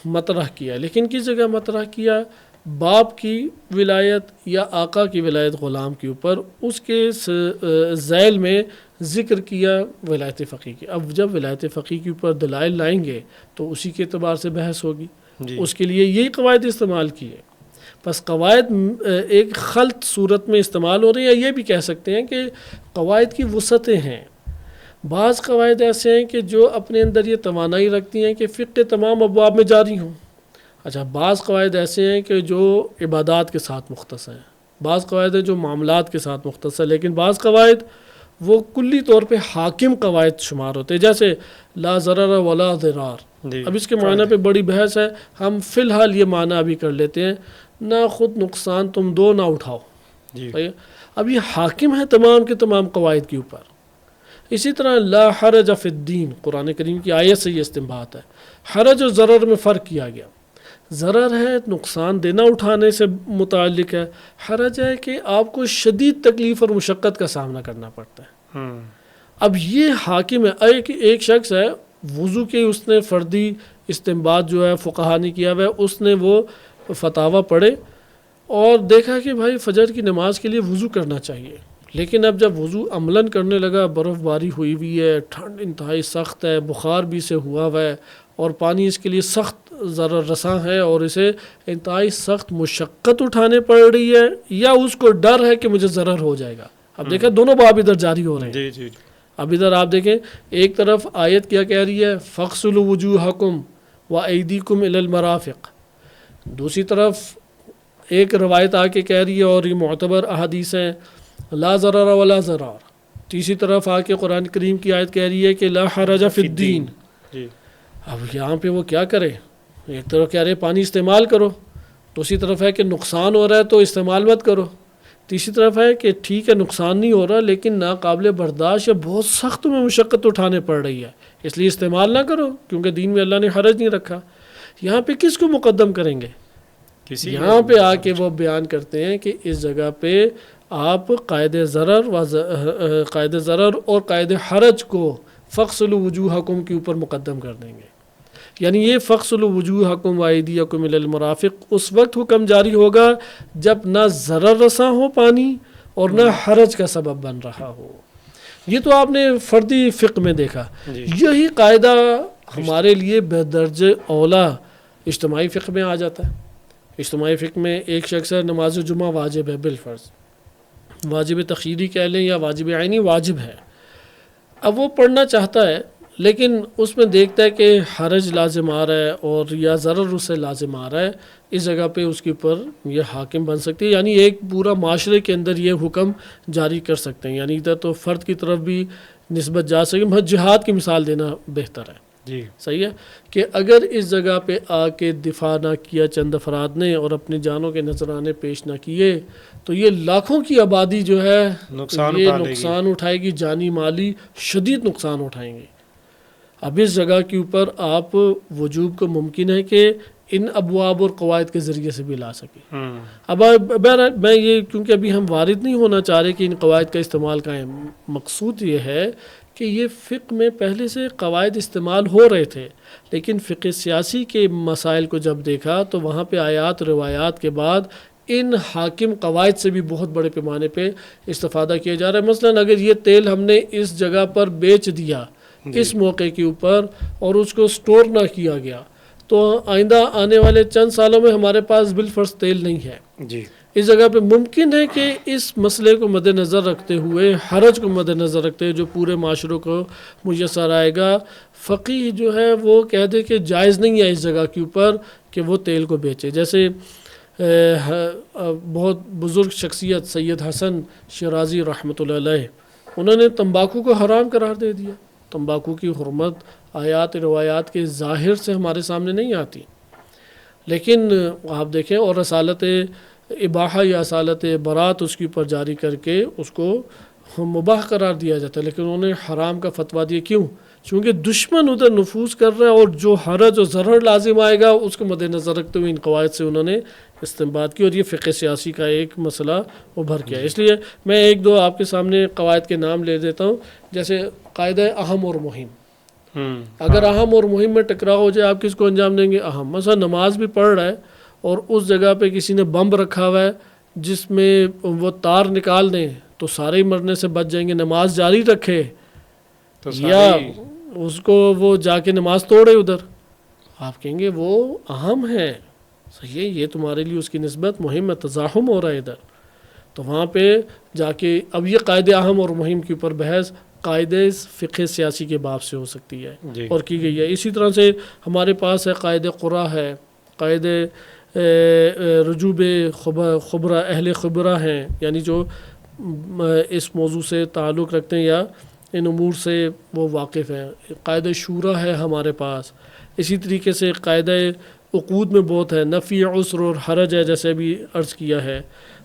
B: مطرح کیا, لیکن کس جگہ مطرح کیا؟ باپ کی ولایت یا آقا کی ولایت غلام کے اوپر, اس کے ذیل میں ذکر کیا ولایت فقی کی. اب جب ولایت فقی کے اوپر دلائل لائیں گے تو اسی کے اعتبار سے بحث ہوگی. اس کے لیے یہی قواعد استعمال کیے. بس قواعد ایک خلط صورت میں استعمال ہو رہی ہیں. یہ بھی کہہ سکتے ہیں کہ قواعد کی وسعتیں ہیں. بعض قواعد ایسے ہیں کہ جو اپنے اندر یہ توانائی رکھتی ہیں کہ فقہ تمام ابواب میں جاری ہوں. اچھا بعض قواعد ایسے ہیں کہ جو عبادات کے ساتھ مختص ہیں, بعض قواعد ہیں جو معاملات کے ساتھ مختص ہیں, لیکن بعض قواعد وہ کلی طور پہ حاکم قواعد شمار ہوتے ہیں, جیسے لا ضرر ولا ضرار. اب اس کے معنی پہ بڑی بحث ہے, ہم فی الحال یہ معنی ابھی کر لیتے ہیں, نہ خود نقصان تم دو نہ اٹھاؤ. اب یہ حاکم ہے تمام کے تمام قواعد کے اوپر. اسی طرح لا حرج فی الدین, قرآن کریم کی آیت سے یہ استنباط ہے. حرج اور ضرر میں فرق کیا گیا. ضرر ہے نقصان دینا اٹھانے سے متعلق ہے، حرج ہے کہ آپ کو شدید تکلیف اور مشقت کا سامنا کرنا پڑتا ہے۔ اب یہ حاکم ہے، ایک شخص ہے وضو کے اس نے فردی استنباط جو ہے فقہا نے کیا ہوا ہے، اس نے وہ فتاویٰ پڑھے اور دیکھا کہ بھائی فجر کی نماز کے لیے وضو کرنا چاہیے، لیکن اب جب وضو عملاً کرنے لگا، برف باری ہوئی ہوئی ہے، ٹھنڈ انتہائی سخت ہے، بخار بھی سے ہوا ہوا ہے اور پانی اس کے لیے سخت ضرر رساں ہے اور اسے انتہائی سخت مشقت اٹھانے پڑ رہی ہے، یا اس کو ڈر ہے کہ مجھے ضرر ہو جائے گا۔ اب دیکھیں دونوں باب ادھر جاری ہو رہے ہیں۔
A: جی جی
B: اب ادھر آپ دیکھیں ایک طرف آیت کیا کہہ رہی ہے فَاغْسِلُوا وُجُوهَكُمْ وَأَيْدِيكُمْ إِلَى الْمَرَافِقِ، دوسری طرف ایک روایت آ کے کہہ رہی ہے اور یہ معتبر احادیث ہیں لا ضرر ولا ضرار، تیسری طرف آ کے قرآن کریم کی آیت کہہ رہی ہے کہ لا حرج فی الدین۔
A: جی
B: اب یہاں پہ وہ کیا کرے، ایک طرف کہہ رہے پانی استعمال کرو، دوسری طرف ہے کہ نقصان ہو رہا ہے تو استعمال مت کرو، تیسری طرف ہے کہ ٹھیک ہے نقصان نہیں ہو رہا لیکن ناقابل برداشت یا بہت سخت میں مشقت اٹھانے پڑ رہی ہے، اس لیے استعمال نہ کرو کیونکہ دین میں اللہ نے حرج نہیں رکھا۔ یہاں پہ کس کو مقدم کریں گے؟ یہاں پہ آ کے وہ بیان کرتے ہیں کہ اس جگہ پہ آپ قائد ضرر اور قائد حرج کو فَاغْسِلُوا وُجُوهَكُمْ کے اوپر مقدم کر دیں گے، یعنی یہ فَاغْسِلُوا وُجُوهَكُمْ وَأَيْدِيَكُمْ إِلَى الْمَرَافِقِ اس وقت حکم جاری ہوگا جب نہ ضرر رساں ہو پانی اور نہ حرج کا سبب بن رہا ہو۔ یہ تو آپ نے فردی فقہ میں دیکھا، یہی قاعدہ ہمارے لیے بدرجہ اولا اجتماعی فقہ میں آ جاتا ہے۔ اجتماعی فقہ میں ایک شخص ہے نماز جمعہ واجب ہے بالفرض، واجب تخییری کہہ لیں یا واجب عینی، واجب ہے، اب وہ پڑھنا چاہتا ہے لیکن اس میں دیکھتا ہے کہ حرج لازم آ رہا ہے اور یا ضرر اس سے لازم آ رہا ہے، اس جگہ پہ اس کے اوپر یہ حاکم بن سکتی ہے، یعنی ایک پورا معاشرے کے اندر یہ حکم جاری کر سکتے ہیں، یعنی ادھر تو فرد کی طرف بھی نسبت جا سکے، جہاد کی مثال دینا بہتر ہے۔
A: جی
B: صحیح ہے کہ اگر اس جگہ پہ آ کے دفاع نہ کیا چند افراد نے اور اپنی جانوں کے نذرانے پیش نہ کیے تو یہ لاکھوں کی آبادی جو ہے یہ نقصان اٹھائے گی، جانی مالی شدید نقصان اٹھائیں گے۔ اب اس جگہ کے اوپر آپ وجوب کو ممکن ہے کہ ان ابواب اور قواعد کے ذریعے سے بھی لا سکیں۔ اب بہرحال میں یہ کیونکہ ابھی ہم وارد نہیں ہونا چاہ رہے کہ ان قواعد کا استعمال کا ہے، مقصود یہ ہے کہ یہ فقہ میں پہلے سے قواعد استعمال ہو رہے تھے، لیکن فقہ سیاسی کے مسائل کو جب دیکھا تو وہاں پہ آیات روایات کے بعد ان حاکم قواعد سے بھی بہت بڑے پیمانے پہ استفادہ کیا جا رہا ہے۔ مثلا اگر یہ تیل ہم نے اس جگہ پر بیچ دیا اس موقع کے اوپر اور اس کو سٹور نہ کیا گیا تو آئندہ آنے والے چند سالوں میں ہمارے پاس بالفرض تیل نہیں ہے۔
A: جی
B: اس جگہ پہ ممکن ہے کہ اس مسئلے کو مد نظر رکھتے ہوئے، حرج کو مد نظر رکھتے ہوئے جو پورے معاشروں کو میسر آئے گا، فقیہ جو ہے وہ کہہ دے کہ جائز نہیں ہے اس جگہ کے اوپر کہ وہ تیل کو بیچے۔ جیسے بہت بزرگ شخصیت سید حسن شیرازی رحمۃ اللہ علیہ، انہوں نے تمباکو کو حرام قرار دے دیا۔ تمباکو کی حرمت آیات روایات کے ظاہر سے ہمارے سامنے نہیں آتی، لیکن آپ دیکھیں اور رسالت اباحہ یا اصالت برات اس کے اوپر جاری کر کے اس کو مباح قرار دیا جاتا ہے، لیکن انہوں نے حرام کا فتویٰ دیا۔ کیوں؟ چونکہ دشمن ادھر نفوذ کر رہا ہے اور جو حرج و ضرر لازم آئے گا اس کو مد نظر رکھتے ہوئے ان قواعد سے انہوں نے استنباط کی اور یہ فقہ سیاسی کا ایک مسئلہ ابھر گیا۔ اس لیے میں ایک دو آپ کے سامنے قواعد کے نام لے دیتا ہوں، جیسے قاعدہ اہم اور مہم۔ اگر اہم اور مہم میں ٹکراؤ ہو جائے آپ کس کو انجام دیں گے؟ اہم۔ مثلا نماز بھی پڑھ رہا ہے اور اس جگہ پہ کسی نے بم رکھا ہوا ہے جس میں وہ تار نکال دیں تو سارے ہی مرنے سے بچ جائیں گے، نماز جاری رکھے یا اس کو وہ جا کے نماز توڑے ادھر، آپ کہیں گے وہ اہم ہے، صحیح ہے، یہ تمہارے لیے اس کی نسبت مہم میں تزاحم ہو رہا ہے ادھر، تو وہاں پہ جا کے اب یہ قاعدہ اہم اور مہم کے اوپر بحث قاعدہ فقہ سیاسی کے باب سے ہو سکتی ہے اور کی گئی ہے۔ اسی طرح سے ہمارے پاس ہے قاعدہ قرا ہے، قاعدہ رجوب خبرہ، اہل خبرہ ہیں، یعنی جو اس موضوع سے تعلق رکھتے ہیں یا ان امور سے وہ واقف ہیں۔ قاعدہ شورا ہے ہمارے پاس، اسی طریقے سے قاعدہ عقود میں بہت ہے، نفی عسر اور حرج ہے جیسے ابھی عرض کیا ہے۔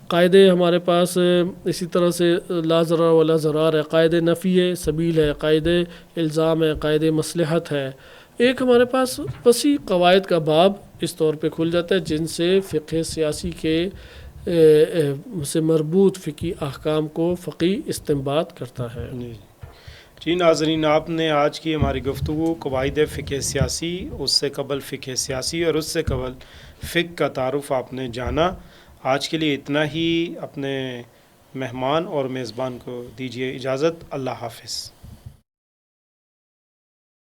B: قاعدے ہمارے پاس اسی طرح سے لا ضرر ولا ضرار ہے، قاعدہ نفی ہے، سبیل ہے، قاعدہ الزام ہے، قاعدہ مصلحت ہے، ایک ہمارے پاس وسیع قواعد کا باب اس طور پہ کھل جاتا ہے جن سے فقہ سیاسی کے سے مربوط فقہی احکام کو فقیہ استنباط کرتا ہے۔
A: جی ناظرین، آپ نے آج کی ہماری گفتگو قواعد فقہ سیاسی، اس سے قبل فقہ سیاسی اور اس سے قبل فقہ کا تعارف آپ نے جانا۔ آج کے لیے اتنا ہی۔ اپنے مہمان اور میزبان کو دیجیے اجازت۔ اللہ حافظ۔